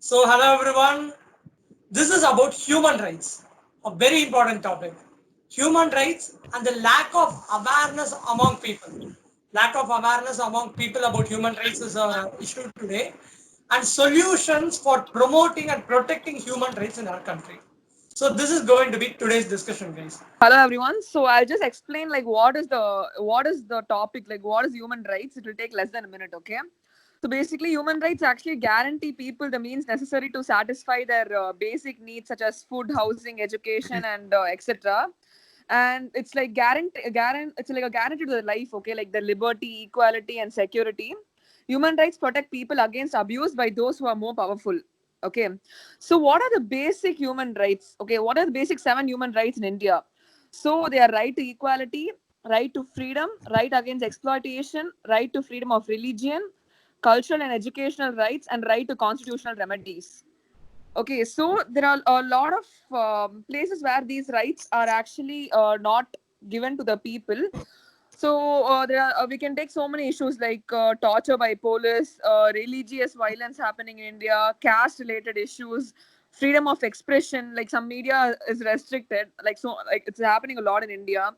So, hello everyone. This is about human rights, a very important topic. Human rights and the lack of awareness among people. Lack of awareness among people about human rights is an issue today, and solutions for promoting and protecting human rights in our country. So, this is going to be today's discussion, guys. Hello everyone. So I'll just explain like what is the topic, like what is human rights. It will take less than a minute, okay? So basically, human rights actually guarantee people the means necessary to satisfy their basic needs such as food, housing, education, and etc. And it's like it's like a guarantee to the life, okay, like the liberty, equality, and security. Human rights protect people against abuse by those who are more powerful. Okay, so what are the basic human rights? Okay, what are the basic seven human rights in India? So they are right to equality, right to freedom, right against exploitation, right to freedom of religion, cultural and educational rights, and right to constitutional remedies. Okay, so there are a lot of places where these rights are actually not given to the people. So we can take so many issues like torture by police, religious violence happening in India, caste related issues, freedom of expression. Like some media is restricted, like it's happening a lot in India,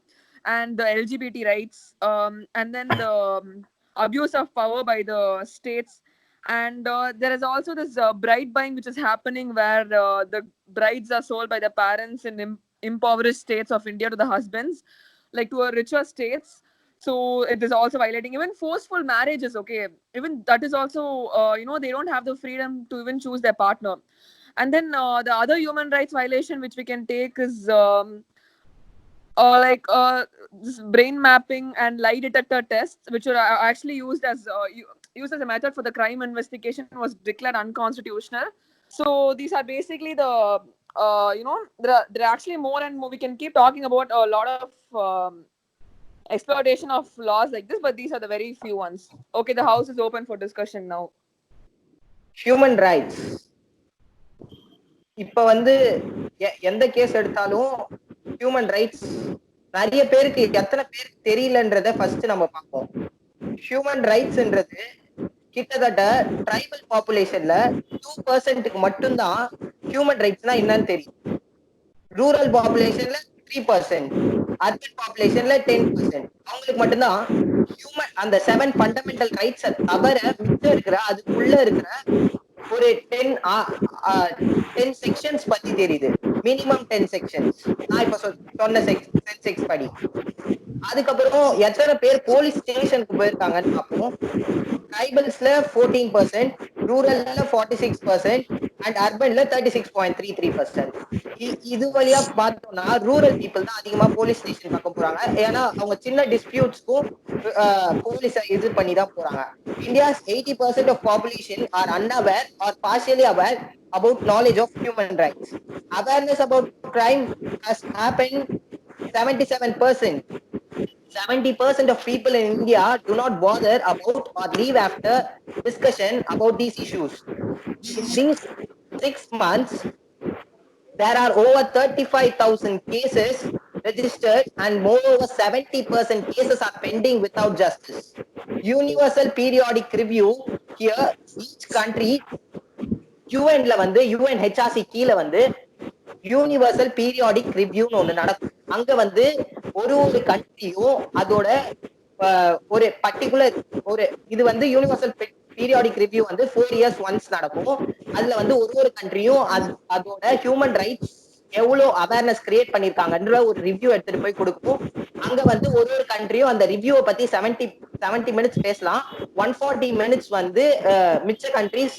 and the LGBT rights, and then the abuse of power by the states. And there is also this bride buying which is happening where the brides are sold by the parents in impoverished states of India to the husbands, like to a richer states. So it is also violating even forceful marriages. Okay, even that is also they don't have the freedom to even choose their partner. And then the other human rights violation which we can take is this brain mapping and lie detector tests, which are actually used as a method for the crime investigation, was declared unconstitutional. So these are basically the there are actually more and more. We can keep talking about a lot of exploitation of laws like this, but these are the very few ones. Okay, the house is open for discussion now. Human rights இப்ப வந்து எந்த case எடுத்தாலும் human rights நிறைய பேருக்கு எத்தனை பேருக்கு தெரியலன்றத first நம்ம பார்ப்போம். ஹியூமன் ரைட்ஸ்ன்றது கிட்டத்தட்ட ட்ரைபல் பாப்புலேஷன்ல 2% மட்டும்தான் ஹியூமன் ரைட்ஸ்னா என்னன்னு தெரியும். ரூரல் பாப்புலேஷன்ல 3%, அர்பன் பாப்புலேஷன்ல 10%. அவங்களுக்கு மட்டும்தான் ஹியூமன் அந்த 7 ஃபண்டமெண்டல் ரைட்ஸை தவிர மிச்சம் இருக்கிற அதுக்குள்ள இருக்கிற ஒரு 10 செக்ஷன்ஸ் பத்தி தெரியுது. Minimum 10 sections. நான் இப்ப சொன்ன 10 செக்ஸ் படி. அதுக்கப்புறம் எத்தனை பேர் போலீஸ் ஸ்டேஷனுக்கு போயிருக்காங்கன்னு பார்ப்போம். ட்ரைபல்ஸ்ல 14%, ரூரல்ல 46% அண்ட் அர்பன்ல 36.33%. இது வழியா பார்த்தோம்னா ரூரல் பீப்புள் தான் அதிகமா போலீஸ் ஸ்டேஷன் பக்கம் போறாங்க. ஏன்னா அவங்க சின்ன டிஸ்பியூட்ஸ்க்கும் போலீஸை இது பண்ணி தான் போறாங்க. India's 80% of population are unaware or partially aware about knowledge of human rights. Awareness about crime has happened 77%. 70% of people in India do not bother about or leave after discussion about these issues. In these 6 months, there are over 35,000 cases registered and moreover 70% cases are pending without justice. Universal periodic review here, each country யூஎன்ல வந்து UNHRC கீழே வந்து universal periodic ரிவ்யூன்னு ஒண்ணு நடக்கும். அங்க வந்து ஒரு கண்ட்ரியும் அதோட ஒரு பர்டிகுலர் இது வந்து யூனிவர்சல் பீரியாடிக் ரிவ்யூ வந்து 4 years ஒன்ஸ் நடக்கும். அதுல வந்து ஒரு கண்ட்ரியும் அதோட ஹியூமன் ரைட்ஸ் எவ்வளவு அவேர்னஸ் கிரியேட் பண்ணிருக்காங்கன்ற ஒரு ரிவ்யூ எடுத்துட்டு போய் கொடுக்கும். அங்க வந்து ஒரு கண்ட்ரியும் அந்த ரிவ்யூவை பத்தி 70 மினிட்ஸ் பேசலாம். 140 மினிட்ஸ் வந்து மிச்ச கண்ட்ரிஸ்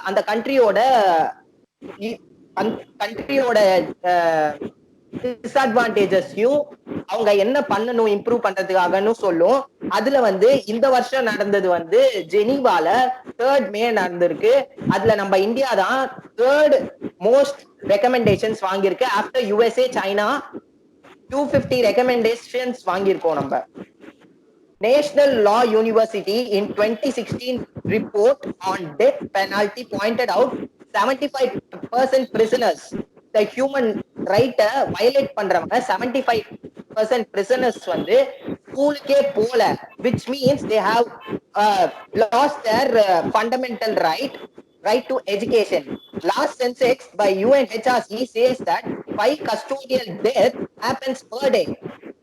அந்த கண்ட்ரியோட டிஸ்அட்வான்டேஜஸ்யும் அவங்க என்ன பண்ணணும் இம்ப்ரூவ் பண்றதுக்காகன்னு சொல்லும். அதுல வந்து இந்த வருஷம் நடந்தது வந்து ஜெனீவால 3rd May நடந்திருக்கு. அதுல நம்ம இந்தியா தான் 3rd மோஸ்ட் ரெக்கமெண்டேஷன்ஸ் வாங்கியிருக்கு. ஆஃப்டர் USA, சைனா 250 ரெக்கமெண்டேஷன்ஸ் வாங்கியிருக்கோம் நம்ம. National Law University in 2016 report on death penalty pointed out 75% prisoners, the human right violate பண்றவங்க 75% prisoners வந்து ஸ்கூலுக்கே போல, which means they have lost their fundamental right to education. Last census by UNHRC says that 5 custodial deaths happens per day.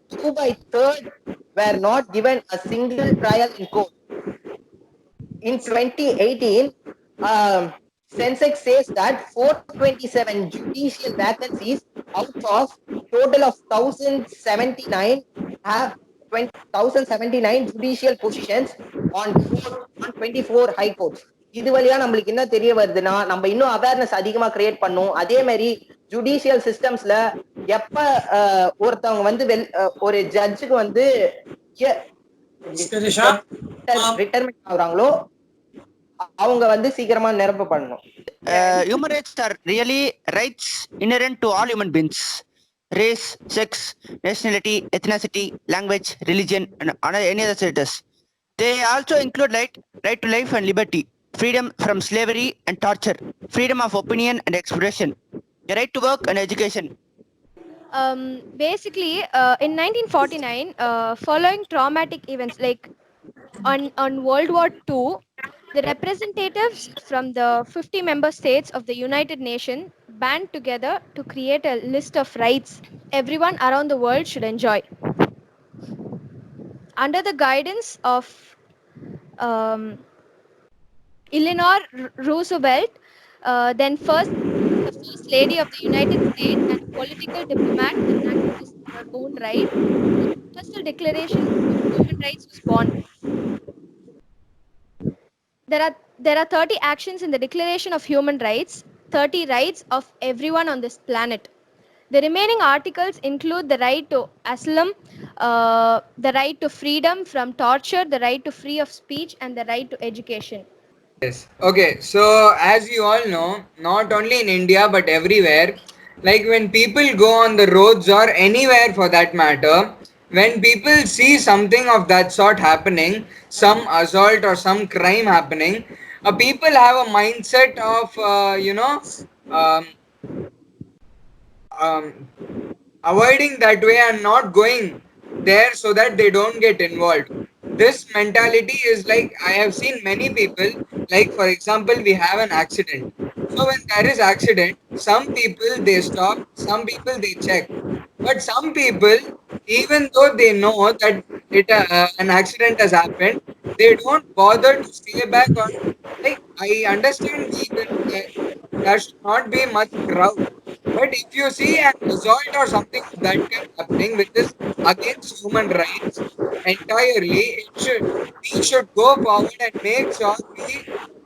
2 by 3rd were not given a single trial in court. In 2018, Sensex says that 427 judicial vacancies out of total of 1,079 have 1,079 judicial positions on 24 high courts. இது வழியா நம்மளுக்கு என்ன தெரிய வருதுன்னா நம்ம இன்னும் awareness அதிகமா create பண்ணும். அதே மாதிரி ஜுடிஷியல் சிஸ்டம்ஸ்ல எப்ப ஒருத்தவங்க வந்து ஒரு ஜட்ஜுக்கு வந்து ரிட்டையர்மெண்ட் ஆகுறாங்களோ அவங்க வந்து சீக்கிரமா நிரப்ப பண்ணணும். Human rights are really rights inherent to all human beings. Race, sex, nationality, ethnicity, language, religion, and any other status. They also include right to life and liberty, freedom from slavery and torture, freedom of opinion and expression, the right to work and education. Basically, in 1949, following traumatic events like on World War II, the representatives from the 50 member states of the United Nations band together to create a list of rights everyone around the world should enjoy. Under the guidance of Eleanor Roosevelt, then the first lady of the United States and political diplomat and activist in her own right, the Universal Declaration of Human Rights was born. There are 30 actions in the Declaration of Human Rights, 30 rights of everyone on this planet. The remaining articles include the right to asylum, the right to freedom from torture, the right to free of speech, and the right to education. Yes. Okay. So, as you all know, not only in India but everywhere, like when people go on the roads or anywhere for that matter, when people see something of that sort happening, some assault or some crime happening, people have a mindset of, avoiding that way and not going there so that they don't get involved. This mentality is like, I have seen many people, like for example, we have an accident. So when there is accident, some people they stop, some people they check. But some people, even though they know that an accident has happened, they don't bother to stay back on. Like I understand, there should not be much crowd. But if you see an assault or something of that kind happening, which is against human rights entirely, we should go forward and make sure we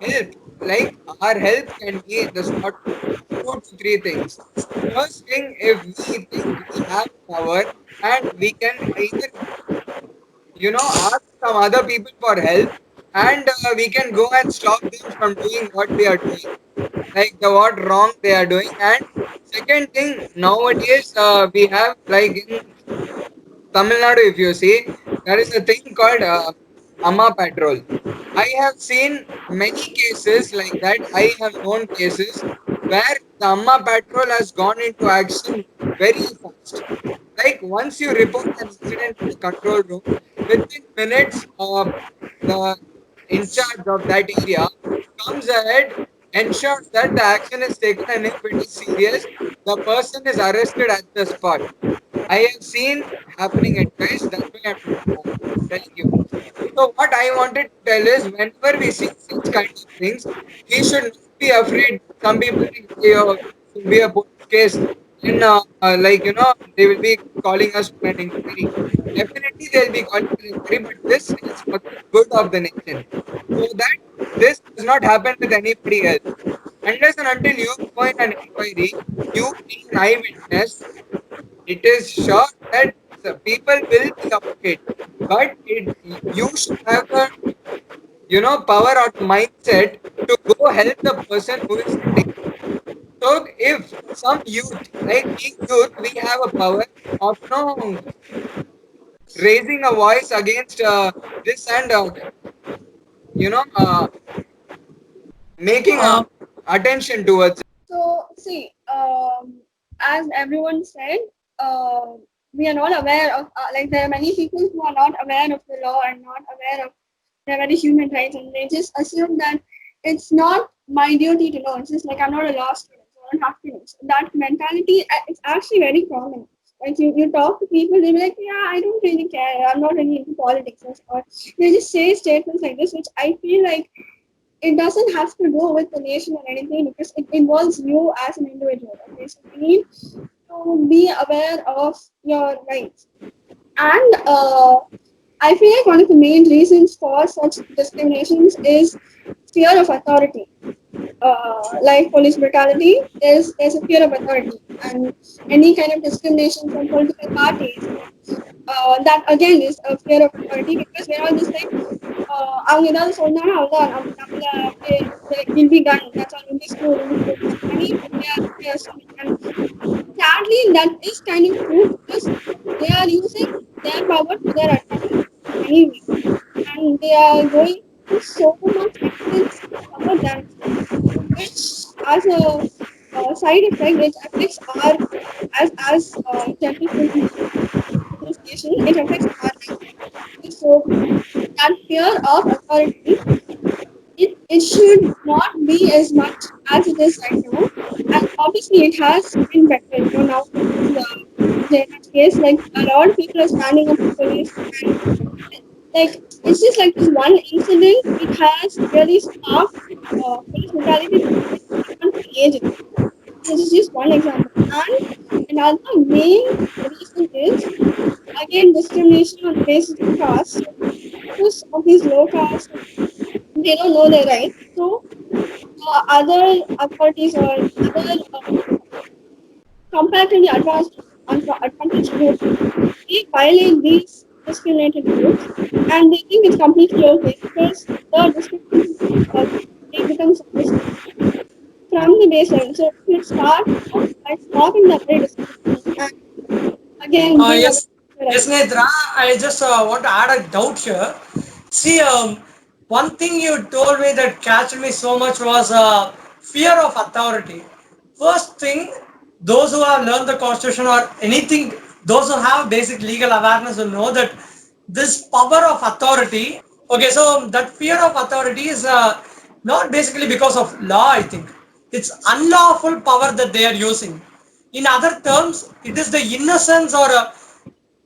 help. Like our help can be in the sort of 2 to 3 things. First thing, if we think we have power and we can either, ask some other people for help, and we can go and stop them from doing what they are doing, like what wrong they are doing. And second thing, nowadays we have like in Tamil Nadu, if you see, there is a thing called Amma Patrol. I have seen many cases like that. I have known cases where the Amma Patrol has gone into action very fast. Like once you report an incident in the control room, within minutes, the in charge of that area comes ahead, ensures that the action is taken, and if it is serious, the person is arrested at the spot. I have seen happening at times. That's why I'm telling you. So what I wanted to tell is, whenever we see such kind of things, we should not be afraid. Some people think, oh, it will be a police case, and they will be calling us for an inquiry. Definitely, they will be calling for an inquiry, but this is for the good of the nation, so that this does not happen with anybody else. Unless and until you go in an inquiry, you being an eyewitness, it is sure that the people will be afraid, but you should have the power or mindset to go help the person who is in danger. So if some youth, like being youth, we have a power of raising a voice against this, and making attention towards it. So, see, as everyone said, we are not aware of, like, there are many people who are not aware of the law and not aware of their very human rights, and they just assume that it's not my duty to know. It's just like I'm not a law student, so I don't have to know. So that mentality, it's actually very common. Like you talk to people, they'll be like, yeah, I don't really care. I'm not really into politics. Or they just say statements like this, which I feel like it doesn't have to do with the nation or anything because it involves you as an individual. Okay, so you need to be aware of your rights. And I feel like one of the main reasons for such discriminations is fear of authority. Like police brutality, there's a fear of authority, and any kind of discrimination from political parties. That again is a fear of authority because we're all just like அவங்க ஏதாவது சொன்னாலும் அவ்வளவுதான் நம்மள அப்படியே will be done. That's all. Will be screwed. Will be screwed. I mean, they are screwed. And sadly, that is kind of true because they are using their power to their advantage anyway, and they are going to so much expense to cover themselves, which as a side effect, it affects our general citizens of this nation. It affects our life. So that fear of authority, it should not be as much as it is right now. And obviously, it has been better. Now in the Jayan's case, like a lot of people are standing up to police, and like it's just like this one incident. It has really sparked police brutality to even create it. This is just one example. And another main reason is again discrimination on the basis of caste. So because of these low caste, they don't know their rights. So other authorities or other comparatively advantaged groups, they violate these discriminated groups, and they think it's completely okay because the discrimination they become submissive from the baseline. So it starts off by stopping the very discrimination and again being Yes, aware of yes, your rights. Nedra. I just want to add a doubt here. See, one thing you told me that catched me so much was fear of authority. First thing, those who have learned the constitution or anything, those who have basic legal awareness will know that this power of authority. Okay, so that fear of authority is not basically because of law. I think it's unlawful power that they are using. In other terms, it is the innocence or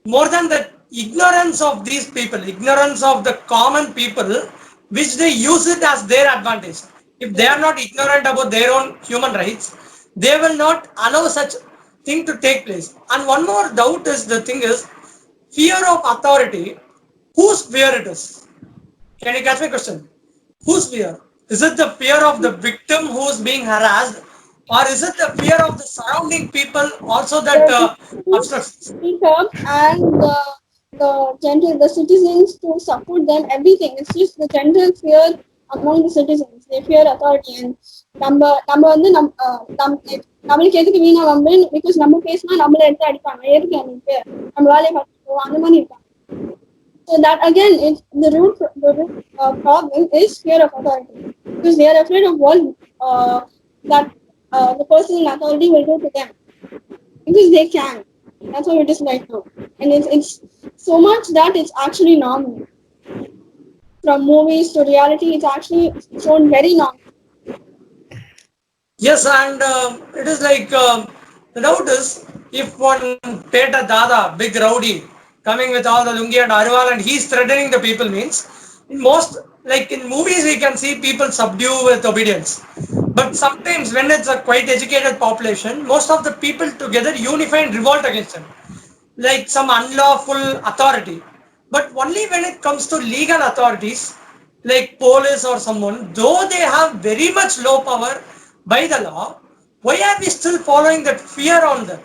more than the ignorance of these people, ignorance of the common people, which they use it as their advantage. If they are not ignorant about their own human rights, they will not allow such thing to take place. And one more doubt is the thing is fear of authority. Whose fear it is? Can you catch my question? Whose fear? Is it the fear of the victim who is being harassed, or is it the fear of the surrounding people also that The people obstructs? speak up and the citizens to support them, everything. It's just the general fear among the citizens. They fear authority and நம்ம வந்து நம்மளுக்கு எதுக்கு வீணா வந்து because நம்ம பேசினா நம்மள எடுத்து அடிப்பாங்க எதுக்கு நம்மளுக்கு நம்ம வேலையை பார்த்துட்டு போவோம் அந்த மாதிரி இருப்பாங்க. So that again is the root problem is fear of authority because they are afraid of what that the person in authority will do to them because they can. That's what it is right now, and it's so much that it's actually normal. From movies to reality, it's actually shown very normal. Yes, and it is like the doubt is if one Peta Dada, big rowdy, coming with all the lungi and Arival and he's threatening the people means in most like in movies we can see people subdue with obedience. But sometimes when it's a quite educated population, most of the people together unify and revolt against them. Like some unlawful authority. But only when it comes to legal authorities, like police or someone, though they have very much low power by the law, why are we still following that fear on them?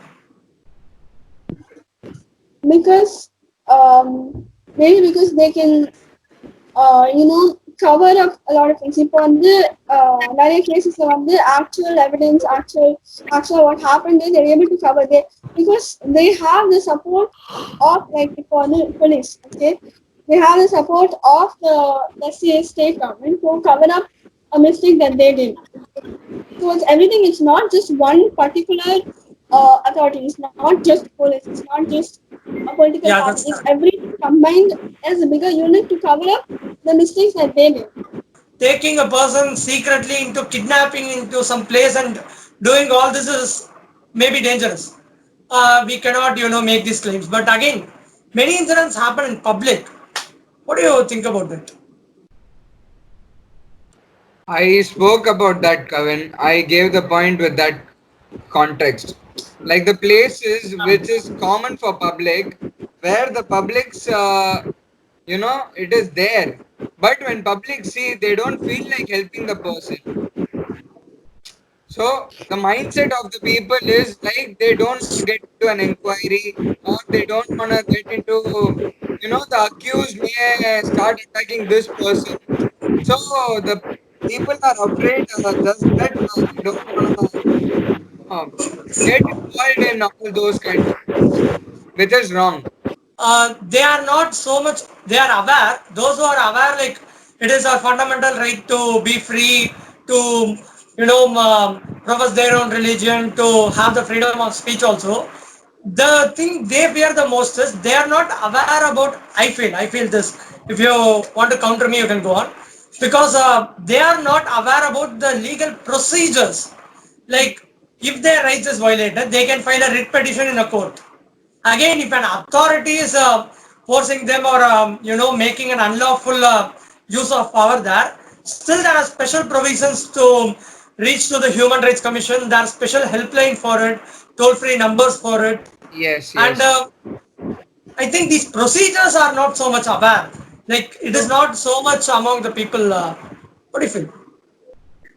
Because maybe because they can cover up a lot of things. இப்போ வந்து நிறைய கேசஸ்ல வந்து actual evidence, actual what happened is they're able to cover it because they have the support of like இப்போ வந்து police. Okay, they have the support of the let's say state government to cover up a mistake that they did. So it's everything. It's not just one particular authority. It's not just police. It's not just a political Yeah, party. that's It's everything combined as a bigger unit to cover up the mistakes that they did. taking a person secretly into kidnapping into some place and doing all this is maybe dangerous. We cannot, make these claims. But again, many incidents happen in public. What do you think about that? I spoke about that, Kevin. I gave the point with that context. Like the places which is common for public, where the public's, it is there. But when public see, they don't feel like helping the person. So the mindset of the people is like they don't want to get into an inquiry or they don't want to get into, the accused may start attacking this person. So the people are afraid just that they don't want to get involved in all those kind of things, which is wrong. They are not so much, they are aware. Those who are aware, like it is a fundamental right to be free, to, profess their own religion, to have the freedom of speech also. The thing they fear the most is they are not aware about, I feel this. If you want to counter me, you can go on. Because they are not aware about the legal procedures. Like, if their rights is violated, they can file a writ petition in a court. Again, if an authority is forcing them or making an unlawful use of power there, still there are special provisions to reach to the Human Rights Commission. There are special helpline for it, toll-free numbers for it, Yes, and yes. I think these procedures are not so much aware. Like it is not so much among the people. What do you feel?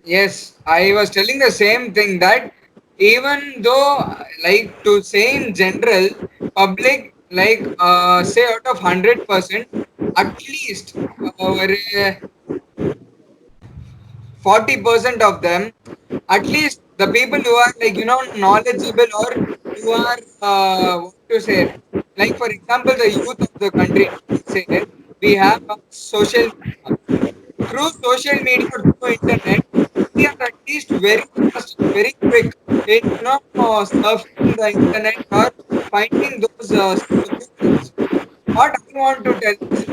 Yes, I was telling the same thing that even though, like to say in general, public, like say out of 100%, at least over 40% of them, at least the people who are like knowledgeable or who are what to say, like for example, the youth of the country. Say we have social media. Through social media or through internet, we are at least very fast and very quick in surfing the internet or finding those solutions. What I want to tell is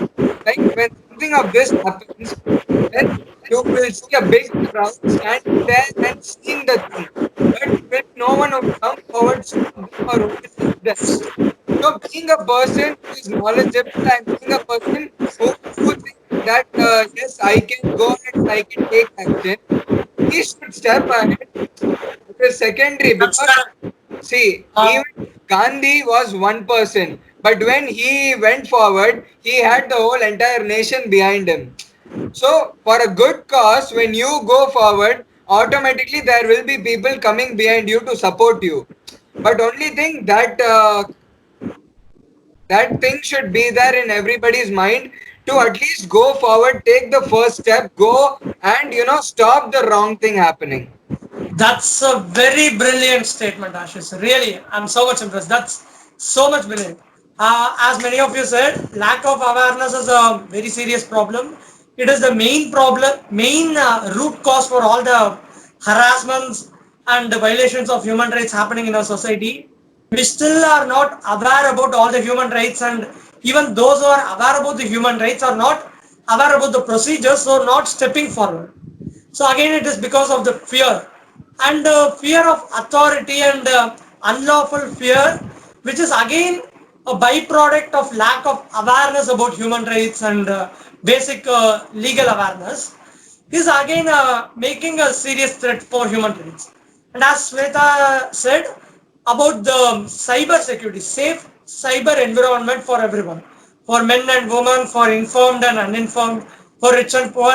like when something of this happens, then you will see a big crowd standing there and seeing the thing. But will no one will come forward, stop them or who will help them. So being a person who is knowledgeable and being a person who thinks that yes, I can go ahead and I can take action, he should step ahead. It is secondary That's because correct. see, Uh, even Gandhi was one person, but when he went forward, he had the whole entire nation behind him. So, for a good cause, when you go forward, automatically there will be people coming behind you to support you. But only thing that that thing should be there in everybody's mind to at least go forward, take the first step, go and stop the wrong thing happening. That's a very brilliant statement, Ashish. Really, I'm so much impressed. That's so much brilliant. As many of you said, lack of awareness is a very serious problem. It is the main problem, main root cause for all the harassments and the violations of human rights happening in our society. We still are not aware about all the human rights, and even those who are aware about the human rights are not aware about the procedures, so not stepping forward. So again, it is because of the fear and fear of authority and unlawful fear, which is again a byproduct of lack of awareness about human rights and basic legal awareness, is again making a serious threat for human rights. And as Sweta said about the cyber security, safe cyber environment for everyone, for men and women, for informed and uninformed, for rich and poor,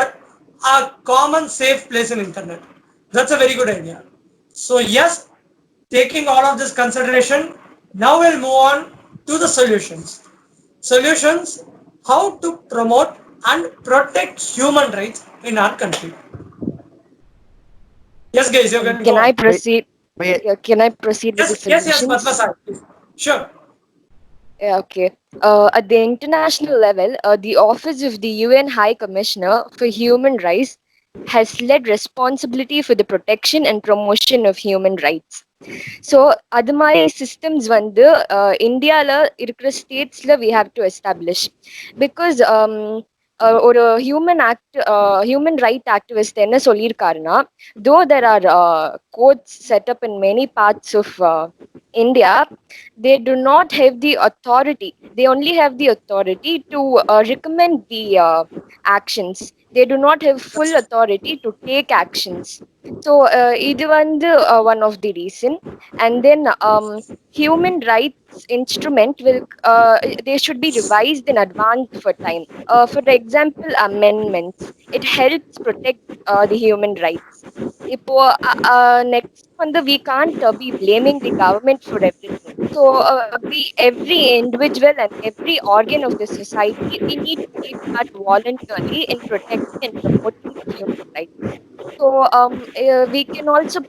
a common safe place in internet. That's a very good idea. So yes, taking all of this consideration, now we'll move on to the solutions. Solutions, how to promote and protect human rights in our country. Yes, guys, you can Can go I on. proceed? Wait, Yeah, can I proceed with the Yes, solutions? Padma Sir, please. Sure. Yeah, okay. At the international level, the Office of the UN High Commissioner for Human Rights has led responsibility for the protection and promotion of human rights. So அது மாதிரி systems வந்து இந்தியாவில் இருக்கிற ஸ்டேட்ஸில் we have to establish because ஒரு human right activist என்ன சொல்லியிருக்காருன்னா, though there are courts set up in many parts of India, they do not have the authority. They only have the authority to recommend the actions. They do not have full authority to take actions. So இது வந்து one of the reason. And then human rights instrument will they should be revised in advance for time. For example, amendments, it helps protect the human rights. இப்போ next வந்து we can't be blaming the government for everything. So every individual and every organ of the society, we need to take part voluntarily in protecting and promoting the human rights. So we can also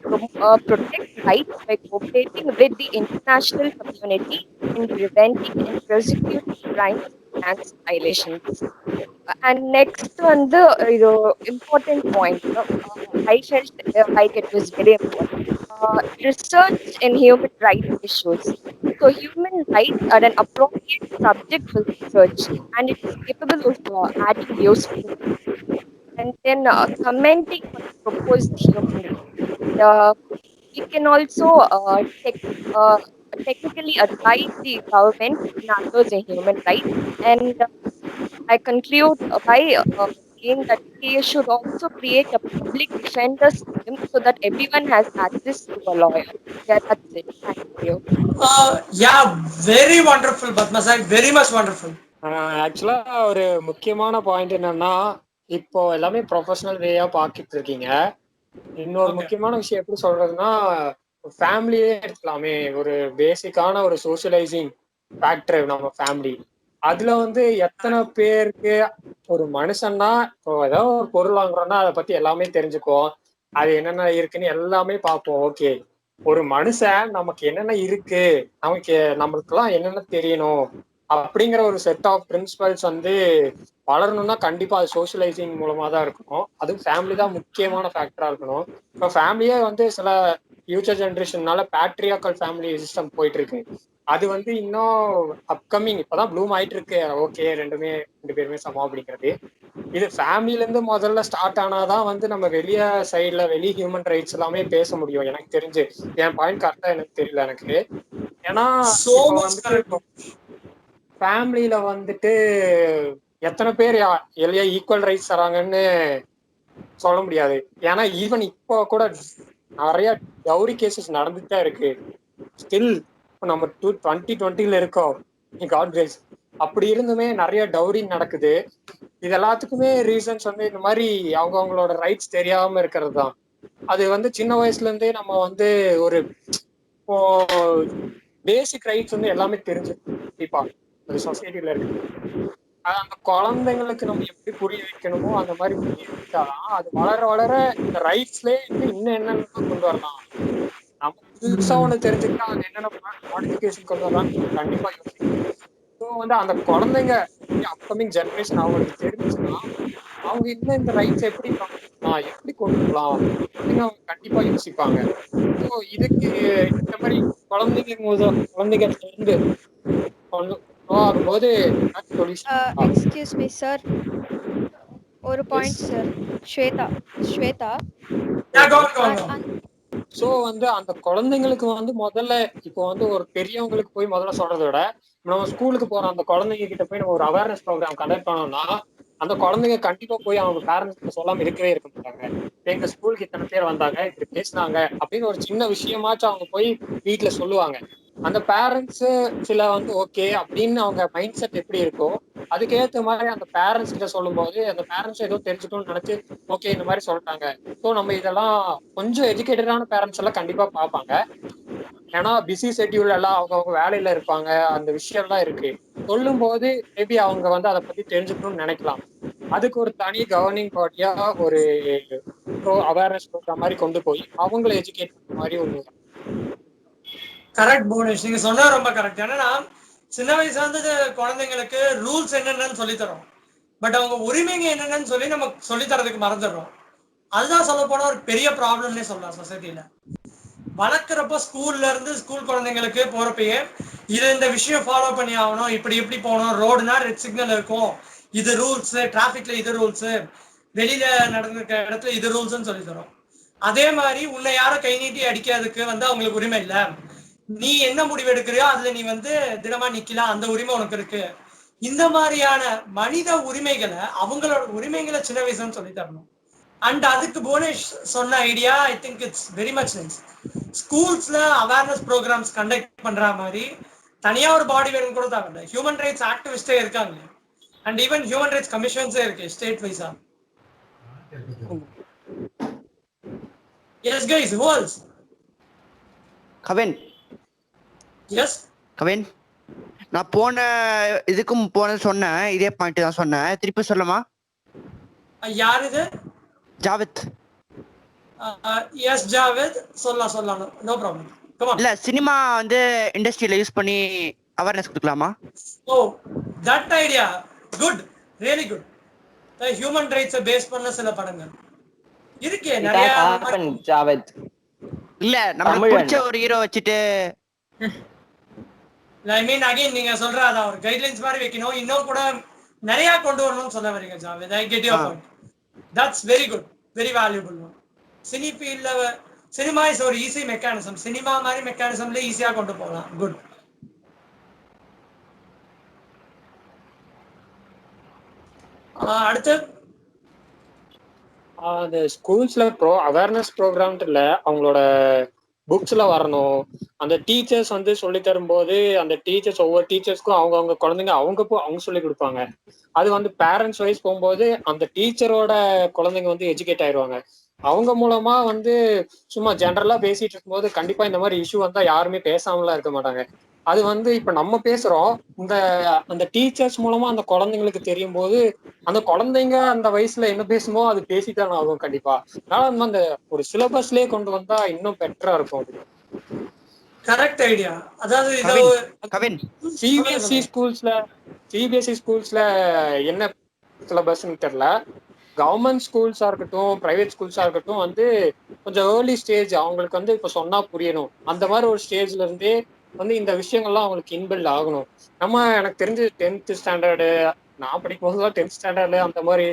protect rights by cooperating with the international community in preventing and prosecuting crimes and violations. And next one, the important point, I felt like it was very important. Research in human rights issues. So human rights are an appropriate subject for research, and it is capable of adding useful knowledge. And then commenting on proposed human rights. And, we can also uh, technically advise the government in matters in human rights. And I conclude by saying that they should also create a public defender system so that everyone has access to a lawyer. Yeah, that's it. Thank you. Yeah, very wonderful, Padmasai. Very much wonderful. ஆக்சுவலா ஒரு முக்கியமான point என்னன்னா, இப்போ எல்லாமே professional வேயா packet இருக்கீங்க. இன்னொரு முக்கியமான விஷயம் எப்படி சொல்றதுன்னா, ஃபேமிலியே எடுத்துக்கலாமே, ஒரு பேசிக்கான ஒரு சோசியலைசிங் ஃபேக்டர் நம்ம ஃபேமிலி. அதுல வந்து எத்தனை பேருக்கு ஒரு மனுஷன்னா, இப்போ ஏதாவது ஒரு பொருள் வாங்குறோம்னா அதை பத்தி எல்லாமே தெரிஞ்சுக்குவோம், அது என்னென்ன இருக்குன்னு எல்லாமே பார்ப்போம். ஓகே, ஒரு மனுஷன் நமக்கு என்னென்ன இருக்கு, நம்மளுக்கெல்லாம் என்னென்ன தெரியணும் அப்படிங்கிற ஒரு செட் ஆஃப் பிரின்சிபல்ஸ் வந்து வளரணும்னா கண்டிப்பா அது சோசியலைசிங் மூலமா தான் இருக்கணும். அதுவும் ஃபேமிலி தான் முக்கியமான ஃபேக்டரா இருக்கணும். இப்போ ஃபேமிலியே வந்து சில ஃபியூச்சர் ஜென்ரேஷன்னால பேட்ரியாக்கல் ஃபேமிலி சிஸ்டம் போயிட்டு இருக்கு. அது வந்து இன்னும் அப்கமிங் இப்பதான் ப்ளூம் ஆயிட்டு இருக்கு. ஓகே, ரெண்டு பேருமே சமம் அப்படிங்கிறது. இது ஃபேமிலில இருந்து முதல்ல ஸ்டார்ட் ஆனாதான் வந்து நம்ம வெளி ஹியூமன் ரைட்ஸ் எல்லாமே பேச முடியும். எனக்கு தெரிஞ்சு, என் பாயிண்ட் கரெக்டா எனக்கு தெரியல எனக்கு. ஏன்னா இப்போ வந்துட்டு ஃபேமிலியில வந்துட்டு எத்தனை பேர் ஈக்குவல் ரைட்ஸ் தராங்கன்னு சொல்ல முடியாது. ஏன்னா ஈவன் இப்போ கூட நிறைய டவுரி கேசஸ் நடந்துட்டு தான் இருக்கு. ஸ்டில் நம்ம 2020 இருக்கோம். God grace. அப்படி இருந்துமே நிறைய டவுரி நடக்குது. இது எல்லாத்துக்குமே ரீசன்ஸ் வந்து இந்த மாதிரி அவங்களோட ரைட்ஸ் தெரியாம இருக்கிறது தான். அது வந்து சின்ன வயசுல இருந்தே நம்ம வந்து ஒரு இப்போ பேசிக் ரைட்ஸ் வந்து எல்லாமே தெரிஞ்சிருக்கு கண்டிப்பா அது சொசைட்டில இருக்கு. அந்த குழந்தைங்களுக்கு நம்ம எப்படி புரிய வைக்கணுமோ அந்த மாதிரி புரிய வச்சாதான் அது வளர இந்த ரைட்ஸ்ல இன்னும் என்னென்ன கொண்டு வரலாம், நம்ம புதுசா ஒண்ணு தெரிஞ்சுக்கிட்டா அது என்னென்ன மாடிஃபிகேஷன் கொண்டு வரலாம் கண்டிப்பா யோசிக்கணும். ஸோ வந்து அந்த குழந்தைங்க அப்கமிங் ஜெனரேஷன் அவங்களுக்கு தெரிஞ்சுன்னா அவங்க இன்னும் இந்த ரைட்ஸ் எப்படி கொண்டு வரலாம் அப்படின்னு அவங்க கண்டிப்பா யோசிப்பாங்க. ஸோ இதுக்கு இந்த மாதிரி குழந்தைங்க இருந்து ஆகும்போது எக்ஸ்கியூஸ் மீ சார், ஒரு பாயிண்ட் சார். ஸ்வேதா சோ வந்து அந்த குழந்தைங்களுக்கு வந்து முதல்ல இப்போ வந்து ஒரு பெரியவங்களுக்கு போய் முதல்ல சொல்றதை விட நம்ம ஸ்கூலுக்கு போற அந்த குழந்தைங்க கிட்ட போய் நம்ம ஒரு அவேர்னஸ் ப்ரோக்ராம் கண்டக்ட் பண்ணோம்னா அந்த குழந்தைங்க கண்டிப்பா போய் அவங்க பேரண்ட்ஸ் சொல்லாம இருக்கவே இருக்க மாட்டாங்க. எங்க ஸ்கூலுக்கு இத்தனை பேர் வந்தாங்க, இப்படி பேசினாங்க அப்படின்னு ஒரு சின்ன விஷயமாச்சும் அவங்க போய் வீட்டுல சொல்லுவாங்க. அந்த பேரண்ட்ஸ் சில வந்து ஓகே அப்படின்னு அவங்க மைண்ட் செட் எப்படி இருக்கோ அதுக்கேற்ற மாதிரி அந்த பேரண்ட்ஸ் கிட்ட சொல்லும் போது அந்த பேரண்ட்ஸ் ஏதோ தெரிஞ்சுக்கணும்னு நினைச்சு ஓகே இந்த மாதிரி சொல்லிட்டாங்க. ஸோ நம்ம இதெல்லாம் கொஞ்சம் எஜுகேட்டடான பேரண்ட்ஸ் எல்லாம் கண்டிப்பா பார்ப்பாங்க. ஏன்னா பிஸி ஷெட்யூல் எல்லாம் அவங்க வேலையில இருப்பாங்க, அந்த விஷயம் எல்லாம் இருக்கு. சொல்லும் போது மேபி அவங்க வந்து அதை பத்தி தெரிஞ்சுக்கணும்னு நினைக்கலாம். அதுக்கு ஒரு தனி கவர்னிங் பாடியா ஒரு அவேர்னஸ் ப்ரோக்ராம் மாதிரி கொண்டு போய் அவங்களை எஜுகேட் பண்ற மாதிரி ஒரு கரெக்ட் புவனேஷ், நீங்க சொன்னா ரொம்ப கரெக்ட். ஏன்னா சின்ன வயசுல இருந்து குழந்தைங்களுக்கு ரூல்ஸ் என்னென்னு சொல்லி தரோம், பட் அவங்க உரிமைங்க என்னென்னு சொல்லி நம்ம சொல்லி தரதுக்கு மறந்துடுறோம். அதுதான் சொல்ல போனா ஒரு பெரிய ப்ராப்ளம்னே சொல்லலாம் சொசைட்டில. வளர்க்குறப்ப ஸ்கூல்ல இருந்து ஸ்கூல் குழந்தைங்களுக்கு போறப்பயே இது இந்த விஷயம் ஃபாலோ பண்ணி ஆகணும், இப்படி போகணும், ரோடுனா ரெட் சிக்னல் இருக்கும், இது ரூல்ஸ், டிராபிக்ல இது ரூல்ஸ், வெளியில நடந்திருக்க இடத்துல இது ரூல்ஸ்ன்னு சொல்லி தரோம். அதே மாதிரி உன்னை யாரும் கை நீட்டி அடிக்கிறதுக்கு வந்து அவங்களுக்கு உரிமை இல்லை. நீ என்ன முடிவு எடுக்கிறியோ அதுல நீ வந்து தினமா நிக்கலாம், அந்த உரிமை உனக்கு இருக்கு. இந்த மாதிரியான மனித உரிமைகளை, அவங்களோட உரிமைகளை சின்ன வயசுன்னு சொல்லி தரணும். அண்ட் அதுக்கு புவனேஷ் சொன்ன idea I think it's very much nice. ஸ்கூல்ஸ்ல அவேர்னஸ் ப்ரோக்ராம்ஸ் கண்டக்ட் பண்ற மாதிரி தனியா ஒரு பாடி வேணும் கூட தேவையில்லை. ஹியூமன் ரைட்ஸ் ஆக்டிவிஸ்டே இருக்காங்க. அண்ட் ஈவன் ஹியூமன் ரைட்ஸ் கமிஷன்ஸே இருக்கு ஸ்டேட் வைஸா. Yes guys, who else? Kavin. Yes Kavin, நான் இதுக்கும் சொன்னேன், இதே பாயிண்ட் தான் சொன்னேன். திருப்பி சொல்லமா? யார் இது? ஜாவித். எஸ் ஜாவித், சொல்லலாம், நோ ப்ராப்ளம். Come on. இல்ல, சினிமா வந்து இண்டஸ்ட்ரியில யூஸ் பண்ணி அவேர்னஸ் கொடுக்கலாமா? Oh, that idea good, really good. Human ரைட்ஸை பேஸ் பண்ண சில படங்கள் இருக்கே நிறைய. ஜாவித் இல்ல, நமக்கு பிடிச்ச ஒரு ஹீரோ வச்சுட்டு ஐ மீன் அகைன் நீங்க சொல்ற அத ஒரு கைட்லைன்ஸ் மாதிரி வைக்கணும், இன்னும் கூட நிறைய கொண்டு வரணும்னு சொல்ல வரீங்க Javed. I get your point. That's very good, very valuable. Cine ஃபீல்ட்ல சினிமா இஸ் ஒரு ஈஸி மெக்கானிசம். சினிமா மாதிரி மெக்கானிசம்ல ஈஸியா கொண்டு போகலாம். குட். அடுத்து அந்த ஸ்கூல்ஸ்ல அவேர்னஸ் ப்ரோக்ராம்ல அவங்களோட புக்ஸ்ல வரணும். அந்த டீச்சர்ஸ் வந்து சொல்லி தரும்போது அந்த டீச்சர்ஸ் ஒவ்வொரு டீச்சர்ஸ்க்கும் அவங்க குழந்தைங்க அவங்க சொல்லி கொடுப்பாங்க. அது வந்து பேரண்ட்ஸ் வைஸ் போகும்போது அந்த டீச்சரோட குழந்தைங்க வந்து எஜுகேட் ஆயிடுவாங்க. அவங்க மூலமா வந்து சும்மா ஜென்ரலா பேசிட்டு இருக்கும்போது கண்டிப்பா இந்த மாதிரி இஷ்யூ வந்தா யாருமே பேசாமலாம் இருக்க மாட்டாங்க. அது வந்து இப்ப நம்ம பேசுறோம், அந்த டீச்சர்ஸ் மூலமா அந்த குழந்தைங்களுக்கு தெரியும் போது அந்த குழந்தைங்க அந்த வயசுல என்ன பேசுமோ அது பேசித்தானே ஆகும் கண்டிப்பா. அதனால அந்த ஒரு சிலபஸ்லயே கொண்டு வந்தா இன்னும் பெட்டரா இருக்கும். Correct idea. அதாவது சிபிஎஸ்இ ஸ்கூல்ஸ்ல என்ன சிலபஸ்ன்னு தெரியல. கவர்மெண்ட் ஸ்கூல்ஸா இருக்கட்டும், பிரைவேட் ஸ்கூல்ஸா இருக்கட்டும் வந்து கொஞ்சம் ஏர்லி ஸ்டேஜ் அவங்களுக்கு வந்து இப்ப சொன்னா புரியணும். அந்த மாதிரி ஒரு ஸ்டேஜ்ல இருந்தே வந்து இந்த விஷயங்கள்லாம் அவங்களுக்கு இன்பில்ட் ஆகணும். எனக்கு தெரிஞ்சு 10th ஸ்டாண்டர்டு நான் படிக்கும் போதுதான் 10th ஸ்டாண்டர்ட்ல அந்த மாதிரி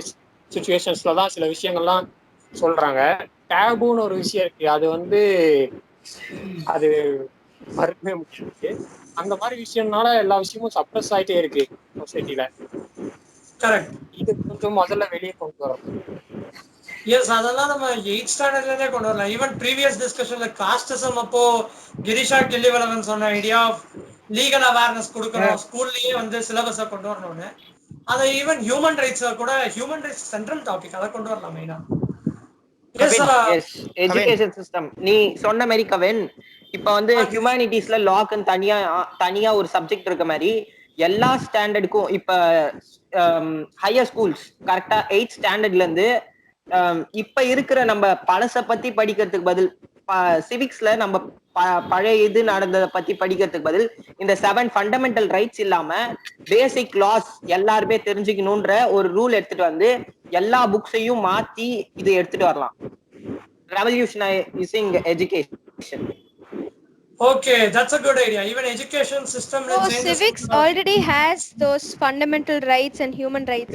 சுச்சுவேஷன்ஸ்ல தான் சில விஷயங்கள்லாம் சொல்றாங்க. டேபுன்னு ஒரு விஷயம் இருக்கு, அது வந்து அது மறுக்கவே முடியாது. அந்த மாதிரி விஷயம்னால எல்லா விஷயமும் சப்ரஸ் ஆயிட்டே இருக்கு சொசைட்டில. கரெக்ட். இது கொஞ்சம் முதல்ல வெளியே கொண்டு வரும். எஸ், அதெல்லாம் நம்ம 8th ஸ்டாண்டர்ட்ல இருந்தே கொண்டு வரலாம். ஈவன் ப்ரீவியஸ் டிஸ்கஷன்ல காஸ்டிசம் அப்போ கிரிஷா கிள்ளிவளவன் சொன்ன ஐடியா ஆஃப் லீகல் அவேர்னஸ் கொடுக்கணும், ஸ்கூல்லயே வந்து சிலபஸை கொண்டு வரணும்னு. அதை ஈவன் ஹியூமன் ரைட்ஸ் கூட, ஹியூமன் ரைட்ஸ் சென்ட்ரல் டாபிக், அதை கொண்டு வரலாம் மெயினா. எஜுகேஷன் சிஸ்டம் நீ சொன்ன மாதிரி கவின், இப்ப வந்து ஹியூமானிட்டிஸ்ல லாக்குன்னு தனியா ஒரு சப்ஜெக்ட் இருக்க மாதிரி எல்லா ஸ்டாண்டர்டுக்கும் இப்ப ஹையர் ஸ்கூல்ஸ் கரெக்டா 8th ஸ்டாண்டர்ட்ல இருந்து இப்ப இருக்கிற நம்ம பழச பத்தி படிக்கிறதுக்கு பதில் சிவிக்ஸ்ல நம்ம பழைய இது நடந்ததை பத்தி படிக்கிறதுக்கு பதில் இந்த 7 ஃபண்டமெண்டல் ரைட்ஸ் இல்லாம பேசிக் லாஸ் எல்லாருமே தெரிஞ்சுக்கணும்ன்ற ஒரு ரூல் எடுத்துட்டு வந்து எல்லா புக்ஸையும் மாத்தி இது எடுத்துட்டு வரலாம். Revolutionizing education. Okay, that's a good idea. Even education system. So civics already has those fundamental rights and human rights.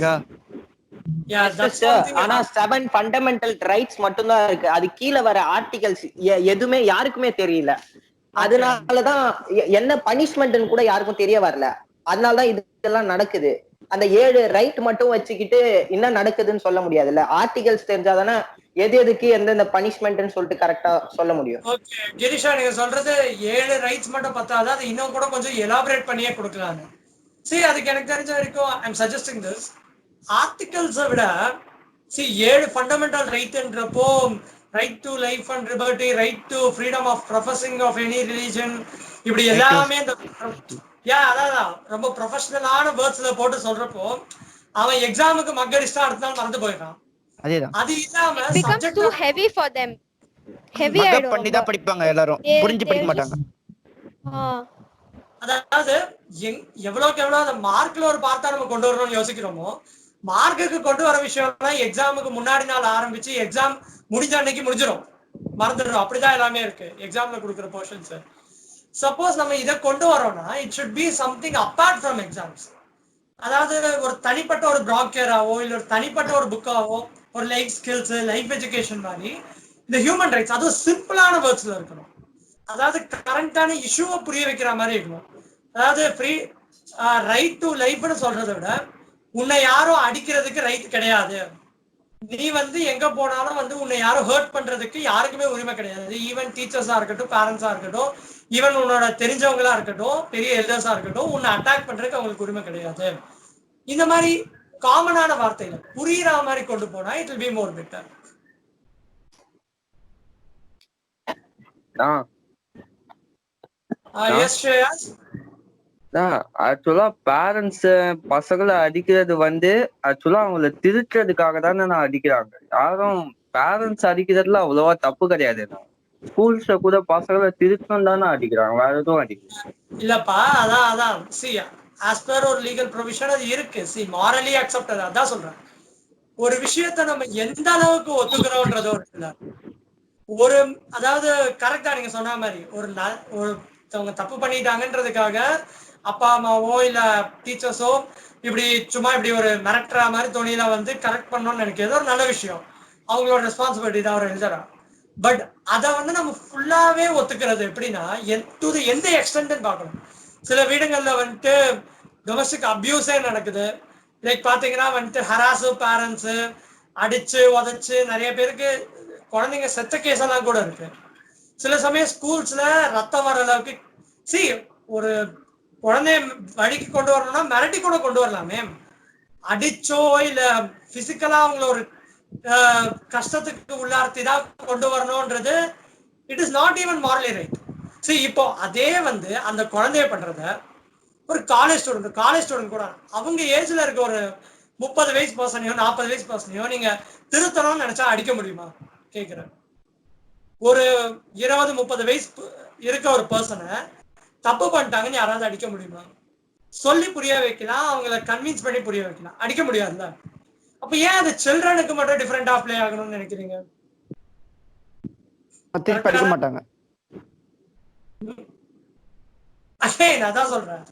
Yeah, that's something. ஆனா 7 ஃபண்டமெண்டல் ரைட்ஸ் மட்டும் தான் இருக்கு. அது கீழ வர ஆர்டிகல்ஸ் எதுவுமே யாருக்குமே தெரியல. அதனாலதான் என்ன பனிஷ்மெண்ட்னு கூட யாருக்கும் தெரிய வரல. அதனாலதான் இதெல்லாம் நடக்குது. அந்த 7 ரைட் மட்டும் வச்சுக்கிட்டு என்ன நடக்குதுன்னு சொல்ல முடியாதுல்ல. ஆர்டிகல்ஸ் தெரிஞ்சாதானே எதுக்கு எந்தெந்த பனிஷ்மெண்ட்னு சொல்லிட்டு கரெக்டா சொல்ல முடியும். ஓகே கிரிஷா, நீங்க சொல்றது 7 ரைட்ஸ் மட்டும் பத்தாது, அது இன்னும் கூட கொஞ்சம் எலாபரேட் பண்ணியே கொடுக்கலாம். சரி, அதுக்கு எனக்கு தெரிஞ்ச வரைக்கும் ஐ எம் சஜஸ்டிங் திஸ். ஆர்டிகல்ஸை விட 7 ஃபண்டமெண்டல் ரைட்ன்றப்போ right to life and liberty, right to freedom of professing of any religion, இப்படி எல்லாமே இந்த அதான் ரொம்ப ப்ரொஃபஷனலான வேர்ட்ஸ்ல போட்டு சொல்றப்போ அவன் எக்ஸாமுக்கு மக்கடிஸ்டா அடுத்த நாள் மறந்து போயிடுறான். அது இல்லாம becomes too heavy for them. Heavy ஆயிடும். பண்ணி தான் படிப்பாங்க எல்லாரும், புரிஞ்சு படிக்க மாட்டாங்க. அதாவது எவ்வளவுக்கு எவ்வளவு அந்த மார்க்ல ஒரு பார்த்தா நம்ம கொண்டு வரணும்னு யோசிக்கிறோமோ, மார்க்குக்கு கொண்டு வர விஷயம்லாம் எக்ஸாமுக்கு முன்னாடி நாள் ஆரம்பிச்சு எக்ஸாம் முடிஞ்ச அன்னைக்கு முடிஞ்சிடும், மறந்துடும். அப்படிதான் எல்லாமே இருக்கு எக்ஸாம்ல கொடுக்குற போர்ஷன்ஸ். சப்போஸ் நம்ம இதை கொண்டு வரோம்னா it should be something apart from exams. அதாவது ஒரு தனிப்பட்ட ஒரு ப்ராக்கராவோ இல்லை ஒரு தனிப்பட்ட ஒரு புக்காவோ ஒரு லைஃப் ஸ்கில்ஸ் லைஃப் எஜுகேஷன் மாதிரி இந்த ஹியூமன் ரைட்ஸ் அதுவும் சிம்பிளான வேர்ட்ஸ்ல இருக்கணும். அதாவது கரண்டான இஷ்யூவை புரிய வைக்கிற மாதிரி இருக்கணும். அதாவது ஃப்ரீ ரைட் டு லைஃப்னு சொல்றதை விட உன்னை யாரும் அடிக்கிறதுக்கு ரைட் கிடையாது, நீ எங்க போனாலும் உன்னை யாரும் ஹர்ட் பண்றதுக்கு யாருக்குமே உரிமை கிடையாது. ஈவன் டீச்சர்ஸா இருக்கட்டும், பேரண்ட்ஸா இருக்கட்டும், ஈவன் உன்னோட தெரிஞ்சவங்களா இருக்கட்டும், பெரிய எல்டர்ஸா இருக்கட்டும், உன்னை அட்டாக் பண்றதுக்கு அவங்களுக்கு உரிமை கிடையாது. இந்த மாதிரி காமனான வார்த்தையில புரியுற மாதிரி கொண்டு போனா it will be more better. Yes Shreyas. ஆக்சுவலா பேரண்ட்ஸ் பசங்களை அடிக்கிறது ஆக்சுவலா அவங்கள திருத்துறதுக்காக தானே நான் அடிக்கிறாங்க. யாரும் பேரண்ட்ஸ் அடிக்கிறதுல அவ்வளவா தப்பு கிடையாது. ஸ்கூல்ஸ்ல கூட பசங்களை திருத்தம் தானே அடிக்கிறாங்க, வேற எதுவும் அடிக்கிறாங்க இல்லப்பா. அதான் சி ஆஸ் பர் ஒரு லீகல் ப்ரொவிஷன் அது இருக்கு. சி மாரலி அக்செப்ட் அதான் சொல்றேன். ஒரு விஷயத்த நம்ம எந்த அளவுக்கு ஒத்துக்கிறோன்றதோ இருக்குல்ல, ஒரு அதாவது கரெக்டா நீங்க சொன்ன மாதிரி ஒருத்தவங்க தப்பு பண்ணிட்டாங்கன்றதுக்காக அப்பா அம்மாவோ இல்ல டீச்சர்ஸோ இப்படி சும்மா இப்படி ஒரு மிரட்டுற மாதிரி துணியில கரெக்ட் பண்ணணும்னு நினைக்கிறது ஒரு நல்ல விஷயம். அவங்களோட ரெஸ்பான்சிபிலிட்டி தான் அவர் எழுதுறா. பட் அதை நம்ம ஃபுல்லாவே ஒத்துக்கிறது எப்படின்னா எந்த எக்ஸ்டென்ட் பார்க்கணும். சில வீடுகள்ல டொமஸ்டிக் அபியூஸே நடக்குது. லைக் பாத்தீங்கன்னா ஹராஸ் பேரண்ட்ஸ் அடிச்சு உதச்சு நிறைய பேருக்கு குழந்தைங்க செத்த கேஸ் எல்லாம் கூட இருக்கு. சில சமயம் ஸ்கூல்ஸ்ல ரத்தம் வர அளவுக்கு ஒரு குழந்தைய வழிக்கு கொண்டு வரணும்னா மிரட்டி கூட கொண்டு வரலாமே. அடிச்சோ இல்ல பிசிக்கலா அவங்கள ஒரு கஷ்டத்துக்கு உள்ளார்த்தி தான் கொண்டு வரணும்ன்றது it is not even morally right. இப்போ அதே அந்த குழந்தைய பண்றத ஒரு காலேஜ் ஸ்டூடெண்ட் கூட அவங்க ஏஜ்ல இருக்க ஒரு 30 வயசு பர்சனையோ 40 வயசு பர்சனையோ நீங்க திருத்தணும்னு நினைச்சா அடிக்க முடியுமா கேக்குறேன். ஒரு 20-30 வயசு இருக்க ஒரு பர்சனை தப்பு பண்ணிட்டாங்கன்னு யாராவது அடிக்க முடியுமா? சொல்லி புரிய வைக்கலாம், அவங்கள கன்வின்ஸ் பண்ணி புரிய வைக்கலாம், அடிக்க முடியாதுல்ல. அப்ப ஏன் அது சில்ட்ரனுக்கு மட்டும் டிஃபரெண்டா அப்ளை ஆகணும்னு நினைக்கிறீங்க? திருப்பி அடிக்க மாட்டாங்க. அதான் சொல்றேன்,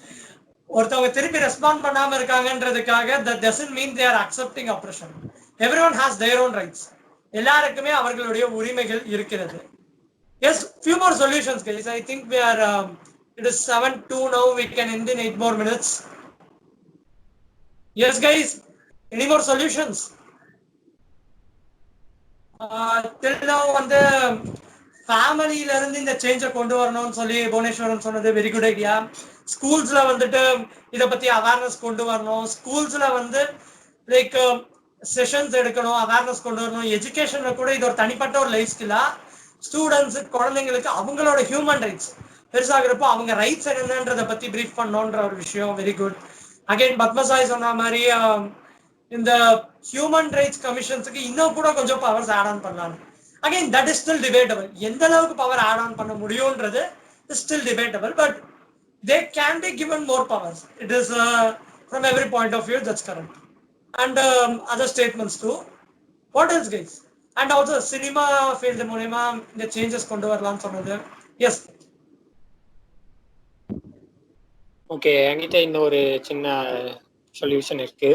ஒருத்தவங்க திருப்பி ரெஸ்பாண்ட் பண்ணாம இருக்காங்கன்றதுக்காக that doesn't mean they are accepting oppression. Everyone has their own rights. எல்லாருக்குமே அவர்களுடைய உரிமைகள் இருக்கிறது. Yes, few more solutions guys. I think we are it is 7:02 now. We can end in 8 more minutes. Yes guys, any more solutions? Till now ஃபேமிலியில இருந்து இந்த சேஞ்சை கொண்டு வரணும்னு சொல்லி புவனேஸ்வரன் சொன்னது வெரி குட் ஐடியா. ஸ்கூல்ஸ்ல இதை பத்தி அவேர்னஸ் கொண்டு வரணும். ஸ்கூல்ஸ்ல லைக் செஷன்ஸ் எடுக்கணும், அவேர்னஸ் கொண்டு வரணும். எஜுகேஷன்ல கூட இது ஒரு தனிப்பட்ட ஒரு லைஃப் ஸ்கில்லா ஸ்டூடெண்ட்ஸ் குழந்தைங்களுக்கு அவங்களோட ஹியூமன் ரைட்ஸ் பெருசாகிறப்போ அவங்க ரைட்ஸ் என்னன்றதை பத்தி பிரீஃப் பண்ணணுன்ற ஒரு விஷயம் வெரி குட். அகைன் பத்மசாய் சொன்ன மாதிரி இந்த ஹியூமன் ரைட்ஸ் கமிஷன்ஸுக்கு இன்னும் கூட கொஞ்சம் பவர்ஸ் ஆட் ஆன் பண்ணலாம். Again, that is still debatable. எந்த அளவுக்கு பவர் ஆட் ஆன் பண்ண முடியும்ன்றது is still debatable, but they can be given more powers. It is from every point of view that's correct. And other statements too. What else guys? And also cinema field மூலமா இந்த changes கொண்டு வரலாம்னு சொன்னது. Yes. Okay, என்கிட்ட இன்னொரு சின்ன solution இருக்கு.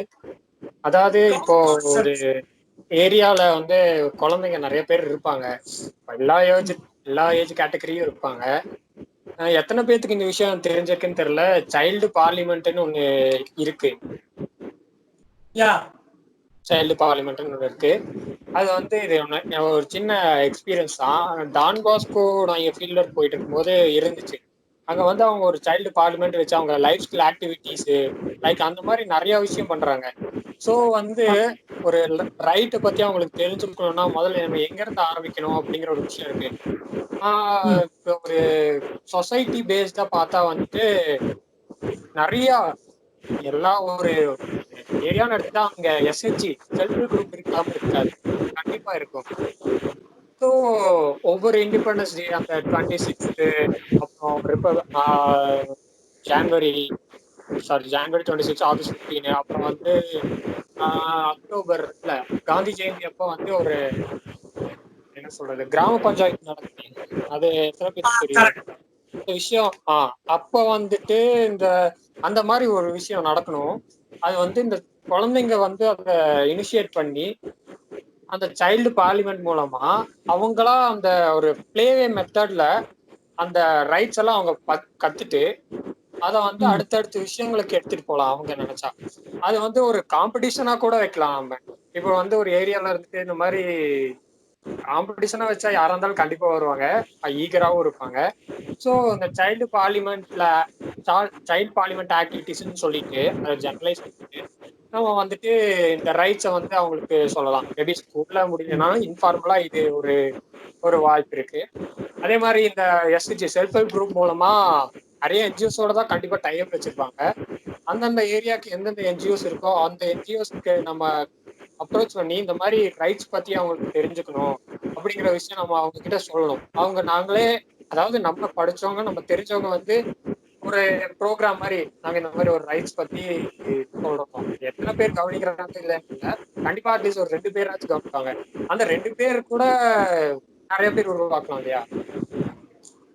அதாவது இப்போ ஒரு ஏரியால குழந்தைங்க நிறைய பேர் இருப்பாங்க, எல்லா ஏஜ் கேட்டகரியும் இருப்பாங்க. எத்தனை பேத்துக்கு இந்த விஷயம் தெரிஞ்சிருக்குன்னு தெரியல, சைல்டு பார்லிமெண்ட்னு ஒண்ணு இருக்கு. சைல்டு பார்லிமெண்ட்னு ஒண்ணு இருக்கு. அது இது ஒரு சின்ன எக்ஸ்பீரியன்ஸ் தான். டான் பாஸ்கோ நான் என் ஃபீல்ட்ல போயிட்டு இருக்கும்போது இருந்துச்சு. அங்க அவங்க ஒரு சைல்டு பார்லிமெண்ட் வச்சு அவங்க லைஃப் ஸ்கில் ஆக்டிவிட்டிஸ் லைக் அந்த மாதிரி நிறைய விஷயம் பண்றாங்க. ஸோ ஒரு ரைட்டை பத்தி அவங்களுக்கு தெரிஞ்சுக்கணும்னா முதல்ல நம்ம எங்க இருந்து ஆரம்பிக்கணும் அப்படிங்கிற ஒரு விஷயம் இருக்கு. ஒரு சொசைட்டி பேஸ்டா பார்த்தா நிறைய எல்லா ஒரு ஏரியான்னு எடுத்துட்டா அங்க எஸ்ஹெச்ஜி செல்ஃப் குரூப் இருக்காம இருக்காது, கண்டிப்பா இருக்கும். ஸோ ஒவ்வொரு இண்டிபெண்டன்ஸ் டே அந்த 26 அப்புறம் ஜான்வரி 26, ஆகஸ்ட் 15, அப்புறம் அக்டோபர் காந்தி ஜெயந்தி அப்போ ஒரு என்ன சொல்றது கிராம பஞ்சாயத்து நடக்குது. அது எத்தனை பேருக்கு தெரியும் இந்த விஷயம்? அப்ப இந்த அந்த மாதிரி ஒரு விஷயம் நடக்கணும். அது வந்து இந்த குழந்தைங்க வந்து அதை இனிஷியேட் பண்ணி அந்த சைல்டு பார்லிமெண்ட் மூலமா அவங்களா அந்த ஒரு பிளேவே மெத்தட்ல அந்த ரைட்ஸ் எல்லாம் அவங்க கத்துட்டு அதை வந்து அடுத்தடுத்த விஷயங்களுக்கு எடுத்துட்டு போகலாம் அவங்க நினைச்சா. அது வந்து ஒரு காம்படிஷனா கூட வைக்கலாம். நம்ம இப்போ வந்து ஒரு ஏரியால இருந்துட்டு இந்த மாதிரி காம்படிஷனா வச்சா யாரா இருந்தாலும் கண்டிப்பா வருவாங்க, ஈகராவும் இருப்பாங்க. ஸோ இந்த சைல்டு பார்லிமெண்ட் ஆக்டிவிட்டிஸ்ன்னு சொல்லிட்டு அதை ஜெனரலைஸ் பண்ணிட்டு நம்ம வந்துட்டு இந்த ரைட்ஸை வந்து அவங்களுக்கு சொல்லலாம். மேபி ஸ்கூல்ல முடியலன்னா இன்ஃபார்மலா இது ஒரு வாய்ப்பு இருக்கு. அதே மாதிரி இந்த எஸ்ஹெச்ஜி செல்ஃப் ஹெல்ப் குரூப் மூலமா நிறைய என்ஜிஓஸோட தான் கண்டிப்பா டைப் வச்சிருப்பாங்க. அந்தந்த ஏரியாவுக்கு எந்தெந்த என்ஜிஓஸ் இருக்கோ அந்த என்ஜிஓஸ்க்கு நம்ம அப்ரோச் பண்ணி இந்த மாதிரி ரைட்ஸ் பத்தி அவங்களுக்கு தெரிஞ்சுக்கணும் அப்படிங்கிற விஷயம் நம்ம அவங்க கிட்ட சொல்லணும். அவங்க நாங்களே, அதாவது நம்ம படிச்சவங்க நம்ம தெரிஞ்சவங்க வந்து ஒரு ப்ரோக்ராம் மாதிரி நாங்க இந்த மாதிரி ஒரு ரைட்ஸ் பத்தி சொல்றோம். எத்தனை பேர் கவனிக்கிறாங்க இல்லைன்னு கண்டிப்பா அட்லீஸ்ட் ஒரு 2 பேராச்சும் கவனிப்பாங்க. அந்த 2 பேர் கூட நிறைய பேர் உருவாக்கலாம் இல்லையா?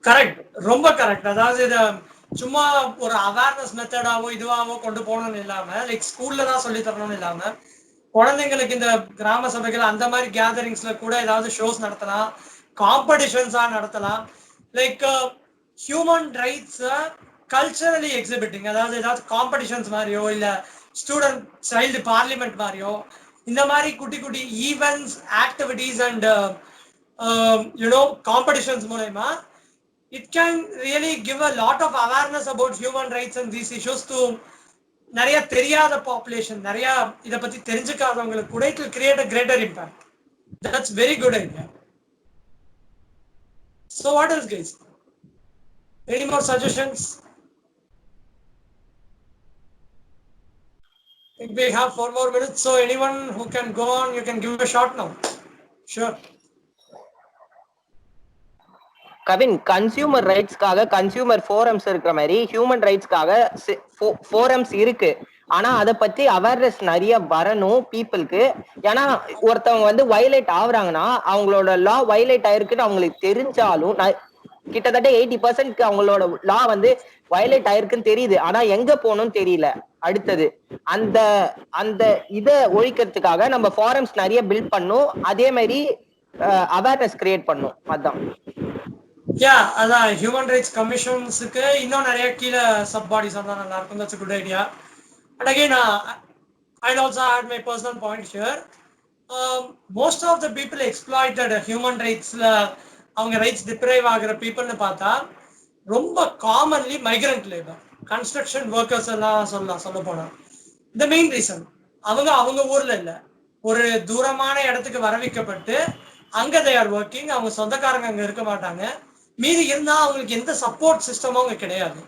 கரெக்ட், ரொம்ப கரெக்ட். அதாவது இதை சும்மா ஒரு அவேர்னஸ் மெத்தடாவோ இதுவாவோ கொண்டு போகணும்னு இல்லாம, லைக் ஸ்கூல்ல தான் சொல்லி தரணும்னு இல்லாம, குழந்தைங்களுக்கு இந்த கிராம சபைகள் அந்த மாதிரி கேதரிங்ஸ்ல கூட ஏதாவது ஷோஸ் நடத்தலாம், காம்படிஷன்ஸா நடத்தலாம். Like human rights culturally exhibiting, அதாவது ஏதாவது காம்படிஷன்ஸ் மாதிரியோ இல்ல ஸ்டூடெண்ட் சைல்டு பார்லிமெண்ட் மாதிரியோ இந்த மாதிரி குட்டி குட்டி events, activities and you know competitions மூலமா it can really give a lot of awareness about human rights and these issues to நிறைய தெரியாத பாப்புலேஷன், நிறைய இத பத்தி தெரிஞ்சுக்காதவங்களுக்கு கூட it will create a greater impact. That's very good idea. So what else guys? Any more suggestions? I think we have 4 more minutes, so anyone who can go on, you can give a shot now. Sure. Kavin, consumer ரைட்ஸ்க்காக consumer forums இருக்கிற மாதிரி human ரைட்ஸ்க்காக forums இருக்கு. ஆனா அதை பத்தி awareness நிறைய வரணும் பீப்புளுக்கு. ஏன்னா ஒருத்தவங்க வந்து வயலேட் ஆகுறாங்கன்னா அவங்களோட லா வயலேட் ஆயிருக்குன்னு அவங்களுக்கு தெரிஞ்சாலும், கிட்டத்தட்ட 80% அவங்களோட லா வந்து வயலேட் ஆயிருக்குன்னு தெரியுது, ஆனா எங்க போகணும்னு தெரியல. அடுத்தது அந்த அந்த இதை ஒழிக்கிறதுக்காக நம்ம ஃபாரம்ஸ் நிறைய பில்ட் பண்ணும், அதே மாதிரி அவேர்னஸ் கிரியேட் பண்ணும். அதுதான். அதான் ஹியூமன் ரைட்ஸ் கமிஷன்ஸுக்கு இன்னும் நிறைய கீழே சப் பாடிஸ் வந்தால் நல்லா இருக்கும். That's a good idea. And again, I'll also add my personal point here. Most of the people exploited human rightsல அவங்க ரைட்ஸ் டிப்ரைவ் ஆகிற பீப்புள்னு பார்த்தா ரொம்ப commonly migrant labour, construction workers எல்லாம் சொல்ல போனா. இந்த மெயின் ரீசன் அவங்க ஊர்ல இல்ல, ஒரு தூரமான இடத்துக்கு வர வைக்கப்பட்டு அங்க they are working, அவங்க சொந்தக்காரங்க அங்க இருக்க மாட்டாங்க, மீறி இருந்தா அவங்களுக்கு எந்த சப்போர்ட் சிஸ்டமும் அங்க கிடையாது.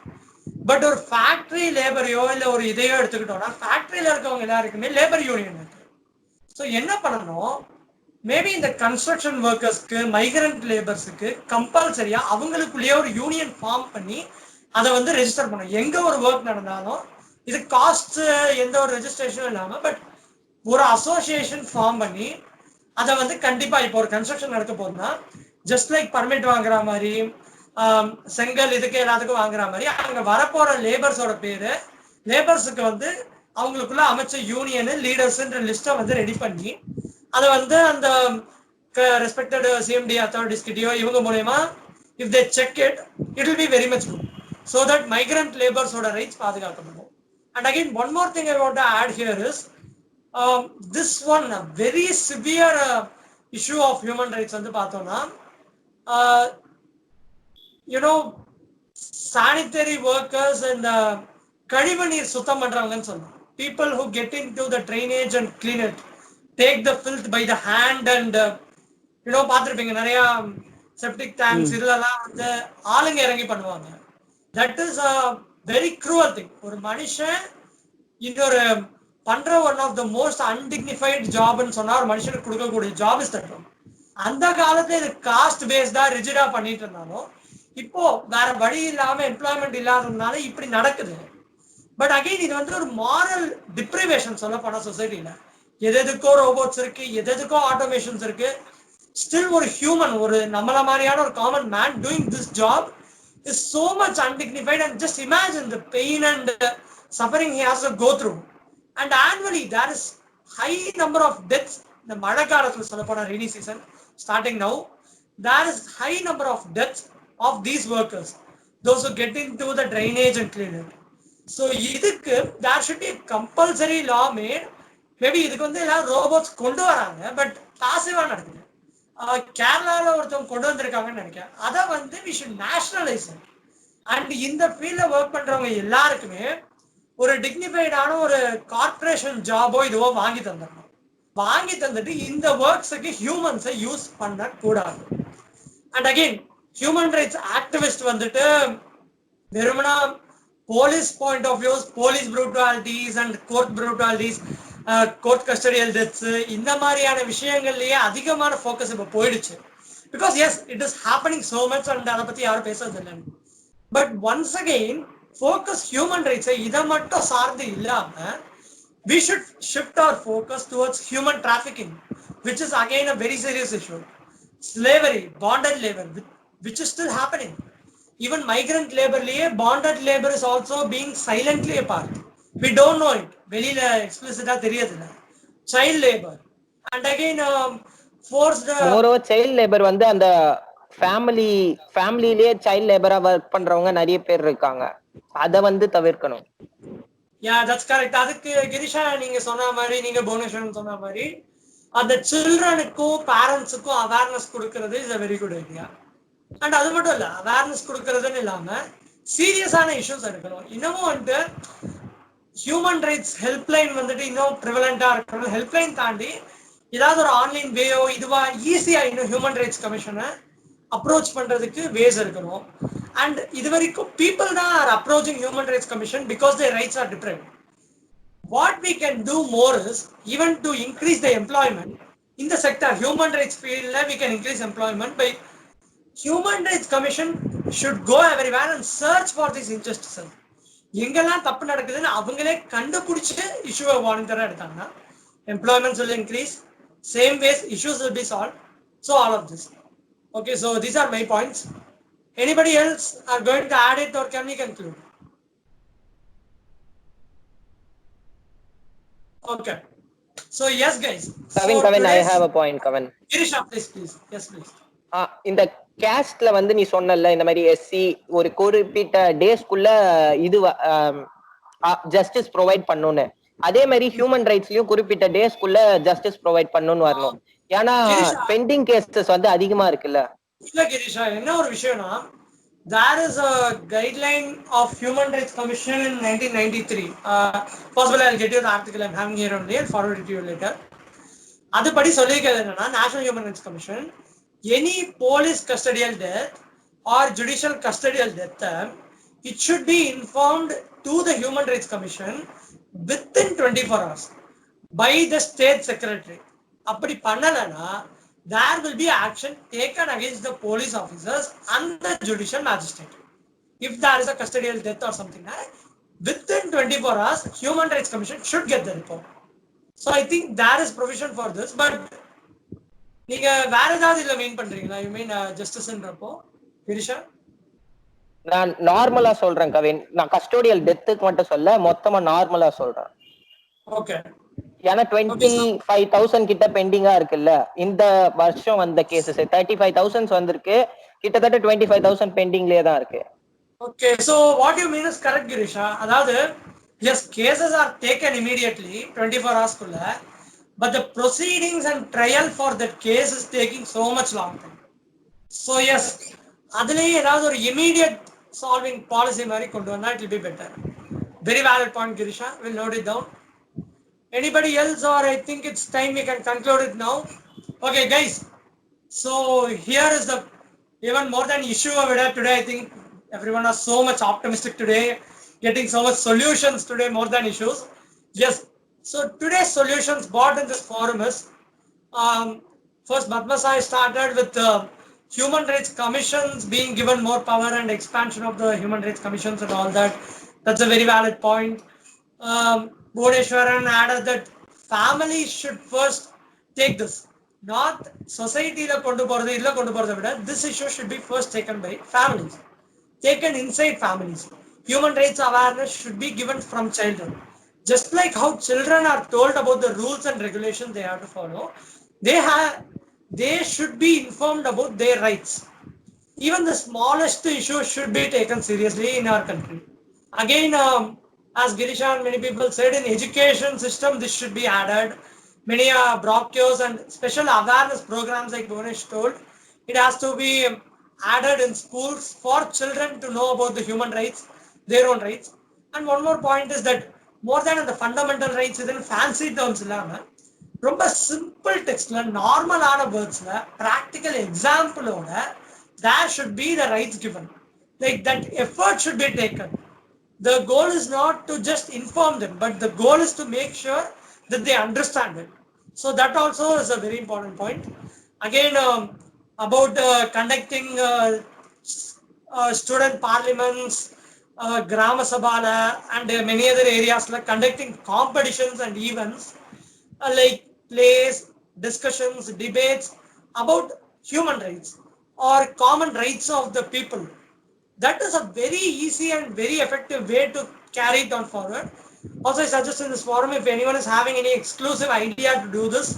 பட் ஒரு ஃபேக்டரி லேபரையோ இல்ல ஒரு இதையோ எடுத்துக்கிட்டோம்னா ஃபேக்டரியில இருக்கவங்க எல்லாருக்குமே லேபர் யூனியன் இருக்கு. ஸோ என்ன பண்ணணும், மேபி இந்த கன்ஸ்ட்ரக்ஷன் ஒர்க்கர்ஸ்க்கு, மைக்ரண்ட் லேபர்ஸுக்கு கம்பல்சரியா அவங்களுக்குள்ளேயே ஒரு யூனியன் ஃபார்ம் பண்ணி அதை வந்து ரெஜிஸ்டர் பண்ணணும். எங்க ஒரு ஒர்க் நடந்தாலும் இது காஸ்ட் எந்த ஒரு ரெஜிஸ்ட்ரேஷனும் இல்லாம, பட் ஒரு அசோசியேஷன் ஃபார்ம் பண்ணி அதை வந்து கண்டிப்பா இப்போ ஒரு கன்ஸ்ட்ரக்ஷன் நடக்க போகுதுன்னா ஜஸ்ட் லைக் பர்மிட் வாங்குற மாதிரி, செங்கல் இதுக்கு எல்லாத்துக்கும் வாங்குற மாதிரி அங்க வரப்போற லேபர்ஸோட பேரு, லேபர்ஸுக்கு வந்து அவங்களுக்குள்ள அமைச்ச யூனியன் லீடர்ஸ்ன்ற லிஸ்ட்டை வந்து ரெடி பண்ணி அதை வந்து அந்த ரெஸ்பெக்டட் சிஎம்டி அத்தாரிட்டிஸ் கிட்டயோ இவங்க மூலமா if they check it will be very much good, so that migrant லேபர்ஸோட ரைட்ஸ் பாதுகாக்கப்படும். And again one more thing I want to add here is this one a very severe issue of human rights வந்து பார்த்தோம்னா, you know, sanitary workers and கழிவு நீர் சுத்தம் பண்றவங்கன்னு சொல்லலாம். People who get into the drainage and clean it, take the filth by the hand and you know, பார்த்திருப்பீங்க நிறைய septic tanks இதெல்லாம் வந்து ஆளுங்க இறங்கி பண்ணுவாங்க. That is a very cruel thing. ஒரு மனுஷன் இன்னொரு பண்ற ஒன் ஆஃப் த மோஸ்ட் அன்டிக்னிஃபைட் ஜாப்னு சொன்னா ஒரு மனுஷனுக்கு கொடுக்கக்கூடிய ஜாப் இஸ் தட். அந்த காலத்துல இது காஸ்ட் பேஸ்டா ரிஜிடா பண்ணிட்டு இருந்தாலும் இப்போ வேற வழி இல்லாம எம்ப்ளாய்மெண்ட் இல்லாததுனால இப்படி நடக்குது. பட் அகைன் இது வந்து ஒரு மாரல் டிப்ரிவேஷன் சொல்ல போனா சொசைட்டில. எதுக்கோ ரோபோட்ஸ் இருக்கு, எதுக்கோ ஆட்டோமேஷன்ஸ் இருக்கு, ஸ்டில் ஒரு ஹியூமன், ஒரு நம்மள மாதிரியான ஒரு common man doing this job is so much undignified. And just imagine the pain and suffering he has to go through. And annually there is high number of deaths. The மழை காலத்துல சொல்ல போனா rainy season starting now, there is high number of deaths of these workers, those who get into the drainage and clean it. So இதுக்கு there should be a compulsory law made. Maybe இதுக்கு வந்து எல்லாரும் robots கொண்டு வராங்க, but பாசிவா நடக்குது. கேரளால ஒருத்தவங்க கொண்டு வந்திருக்காங்கன்னு நினைக்கிறேன். அதை வந்து we should nationalize it. And இந்த ஃபீல்ட்ல ஒர்க் பண்றவங்க எல்லாருக்குமே ஒரு டிக்னிஃபைடான ஒரு கார்பரேஷன் ஜாபோ இதுவோ வாங்கி தந்துடணும். வாங்கி தந்துட்டு இந்த ஒர்க்ஸுக்கு ஹியூமன்ஸை யூஸ் பண்ண கூடாது. And again human rights activist வந்துட்டு வெறுமனா police point of views, police brutalities and court brutalities, court custodial deaths, இந்த மாதிரியான விஷயங்கள்லயே அதிகமான ஃபோக்கஸ் இப்போ போயிடுச்சு. Because yes it is happening so much and அதை பத்தி யாரும் பேசுறது இல்லை. But once again focus human ரைட்ஸை இதை மட்டும் சார்ந்து இல்லாம we should shift our focus towards human trafficking, which is again a very serious issue. Slavery, bonded labor, which is still happening. Even migrant labor liye bonded labor is also being silently a part. We don't know it. Velila explicit-ஆ தெரியாதுல. Child labor and again forced moreover child labor வந்து அந்த ஃபேமிலிலேயே child லேபரா work பண்றவங்க நிறைய பேர் இருக்காங்க. அத வந்து தவிர்க்கணும். Yeah, that's correct. அதுக்கு கிரிஷா நீங்க சொன்ன மாதிரி, நீங்க புவனேஸ்வரன் சொன்ன மாதிரி அந்த சில்ட்ரனுக்கும் பேரண்ட்ஸுக்கும் அவேர்னஸ் கொடுக்கறது is a very good idea. And அது மட்டும் இல்ல, அவேர்னஸ் கொடுக்கறதுன்னு இல்லாம சீரியஸான இஷ்யூஸ் எடுக்கணும். இன்னமும் வந்துட்டு ஹியூமன் ரைட்ஸ் ஹெல்ப்லைன் வந்துட்டு இன்னும் ப்ரிவலண்டா இருக்கணும். ஹெல்ப்லைன் தாண்டி ஏதாவது ஒரு ஆன்லைன் வேயோ இதுவா ஈஸியா இன்னும் ஹியூமன் ரைட்ஸ் கமிஷனை அப்ரோச் பண்றதுக்கு வேஸ் இருக்கணும். அண்ட் இது வரைக்கும் பீப்புள் தான் are approaching human rights commission because their rights are deprived. What we can do more is even to increase the employment in the sector, human rights field we can increase employment by human rights commission should go everywhere and search for these injustices. எங்கெல்லாம் தப்பு நடக்குதுன்னு அவங்களே கண்டுபிடிச்சு இஷ்யூவை வாலண்டியரா எடுத்தாங்கன்னா employment will increase, same ways issues will be solved. So all of this. Okay, so these are my points. Anybody else are going to add it or can we conclude? Okay. So yes guys. Kavin, I have a point, Kavin. Girisha, please. Yes, please. இந்த கேஸ்ட்ல வந்து நீ சொன்னல இந்த மாதிரி SC ஒரு குறிப்பிட்ட டேஸ்க்குள்ள இது justice provide பண்ணணும்னு, அதே மாதிரி ஹியூமன் ரைட்ஸ்லயும் குறிப்பிட்ட டேஸ்க்குள்ள ஜஸ்டிஸ் ப்ரொவைட் பண்ணணும்னு வரணும். ஏன்னா பெண்டிங் கேசஸ் வந்து அதிகமா இருக்குல்ல. இல்ல கிரிஷா, என்ன ஒரு விஷயம்னா, there is a guideline of Human Rights Commission in 1993. Possibly I'll get you the article I'm having here only. I'll forward it to you later. அதுபடி சொல்லியிருக்கிறது என்னன்னா, national human rights commission any police custodial death or judicial custodial death it should be informed to the Human Rights Commission within 24 hours by the state secretary. அப்படி பண்ணலனா there will be action taken against the police officers and the judicial magistrate. If there is a custodial death or something, within 24 hours, Human Rights Commission should get the report. So I think there is provision for this, but நீங்க வேற ஏதாவது இல்ல மீன் பண்றீங்களா? You mean justice என்றப்போ Krisha? நான் நார்மலா சொல்றேன் கவின், நான் custodial டெத்துக்கு மட்டும் சொல்ல, மொத்தமா நார்மலா சொல்றேன். ஓகே. ஏன்னா 25,000 கிட்ட பெண்டிங்கா இருக்குல்ல இந்த வருஷம் வந்த கேசஸ். 35,000 வந்திருக்கு, கிட்டத்தட்ட 25,000 பெண்டிங்லயே தான் இருக்கு. Okay, so what you mean is correct Girisha. அதாவது yes, cases are taken immediately 24 hours குள்ள, but the proceedings and trial for that case is taking so much long time. So yes, அதுலயே ஏதாவது ஒரு immediate solving policy மாதிரி கொண்டு வந்தா it will be better. Very valid point Girisha, we'll note it down. Anybody else, or I think it's time we can conclude it now. Okay guys, so here is the even more than issue of it today. I think everyone is so much optimistic today, getting so much solutions today more than issues. Yes, so today's solutions brought in this forum is first Padmasai started with human rights commissions being given more power and expansion of the human rights commissions and all that. That's a very valid point. Bhuvneshwaran added that families should first take this, not society la kondu poradhu illa kondu poradha vida, this issue should be first taken by families, taken inside families. Human rights awareness should be given from childhood. Just like how children are told about the rules and regulations they have to follow, they should be informed about their rights. Even the smallest issue should be taken seriously in our country. Again, as Girisha and many people said, in education system, this should be added. Many brochures and special awareness programs, like Bhuvanesh told, it has to be added in schools for children to know about the human rights, their own rights. And one more point is that more than the fundamental rights, within fancy terms, ரொம்ப simple டெக்ஸ்ட்ல நார்மலான வேர்ட்ஸ்ல practical எக்ஸாம்பிளோட there should be the rights given, like that effort should be taken. The goal is not to just inform them, but the goal is to make sure that they understand it. So that also is a very important point. Again, about conducting student parliaments, Grama Sabhala, and many other areas, like conducting competitions and events, like plays, discussions, debates about human rights or common rights of the people. That is a very easy and very effective way to carry it on forward. Also, I suggest in this forum, if anyone is having any exclusive idea to do this,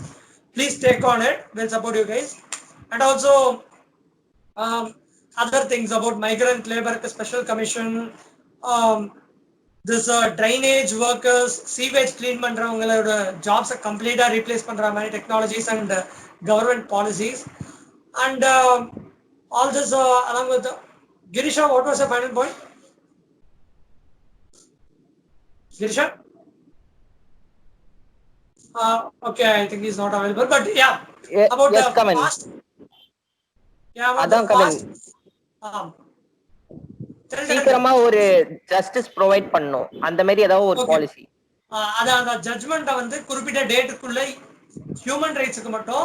please take on it. We'll support you guys. And also, other things about migrant labor special commission, this drainage workers, sewage clean பண்றவங்களோட jobs completely replace பண்ற மாதிரி technologies and government policies. And all this along with Girisha, what was the final point? Girisha? Okay, I think he's not available, but yeah, about yes, the come in. fast. Yeah, about Adan, the come fast. சீக்கிரமா ஒரு justice provide பண்ணும், அந்த மாதிரி ஏதாவது ஒரு policy. அதான் ஜட்ஜ்மெண்ட்டை வந்து குறிப்பிட்ட டேட்டுக்குள்ள ஹியூமன் ரைட்ஸுக்கு மட்டும்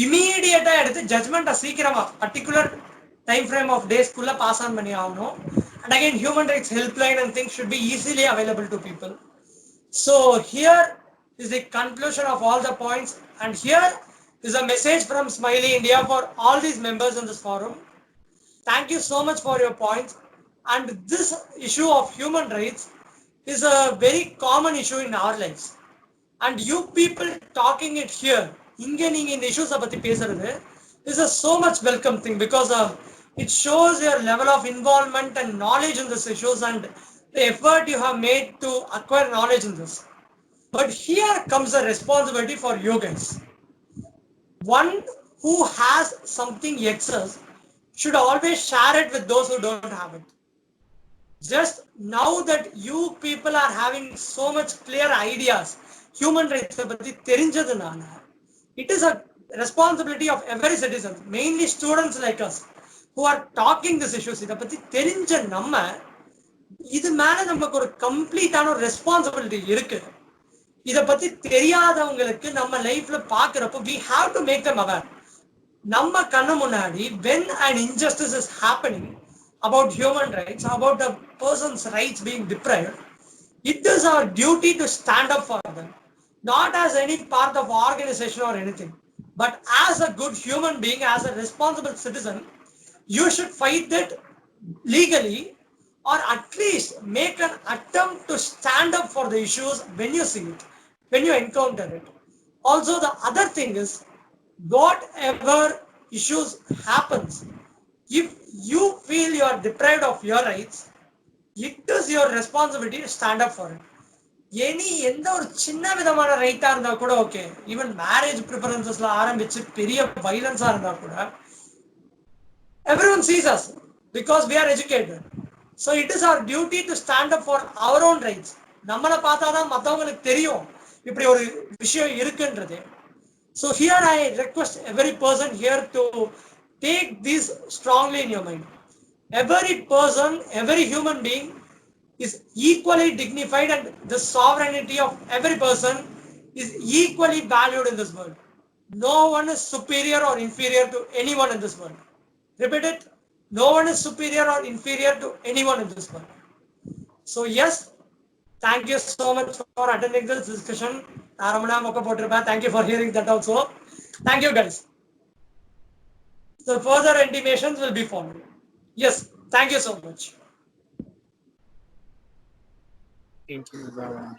இமீடியட்டா எடுத்து ஜட்ஜ்மெண்ட்டை சீக்கிரமா பர்டிகுலர் டைம் ஃப்ரேம் ஆஃப் டேஸ்க்குள்ள பாஸ் ஆன் பண்ணி ஆகணும். And again human rights helpline and things should be easily available to people. So here is the conclusion of all the points, and here is a message from Smiley India for all these members in this forum. Thank you so much for your points. And this issue of human rights is a very common issue in our lives. And you people talking it here, inge neenga in issues apatti pesuradhu is a so much welcome thing, because it shows your level of involvement and knowledge in these issues and the effort you have made to acquire knowledge in this. But here comes a responsibility for you guys. One who has something excess should always share it with those who don't have it. Just now that you people are having so much clear ideas, human rights பத்தி தெரிஞ்சதுனால, it is a responsibility of every citizen, mainly students like us, who are talking these issues. இதை பத்தி தெரிஞ்ச நம்ம, இது மேல நமக்கு ஒரு கம்ப்ளீட்டான ஒரு ரெஸ்பான்சிபிலிட்டி இருக்கு. இதை பத்தி தெரியாதவங்களுக்கு நம்ம லைஃப்ல பாக்குறப்போ we have to make them aware. நம்ம கண்ணு முன்னாடி when an injustice is happening about human rights, about a person's rights being deprived, it is our duty to stand up for them, not as any part of organization or anything, but as a good human being, as a responsible citizen. You should fight it legally, or at least make an attempt to stand up for the issues when you see it, when you encounter it. Also, the other thing is, whatever issues happens, if you feel you are deprived of your rights, it is your responsibility to stand up for it. எந்த ஒரு சின்ன விதமான ரைட்டா இருந்தா கூட okay, even marriage ப்ரிஃபரன்சஸ்ல ஆரம்பிச்சு பெரிய வைலன்ஸா இருந்தா கூட, everyone sees us because we are educated. So it is our duty to stand up for our own rights. நம்மளை பார்த்தாதான் மற்றவங்களுக்கு தெரியும் இப்படி ஒரு விஷயம் இருக்குன்றது. So here I request every person here to take this strongly in your mind. Every person, every human being is equally dignified, and the sovereignty of every person is equally valued in this world. No one is superior or inferior to anyone in this world. Repeat it. No one is superior or inferior to anyone in this world. So yes, thank you so much for attending this discussion. Thank you for hearing that also. Thank you guys. So further intimations will be followed. Yes, thank you so much. Thank you. Bye.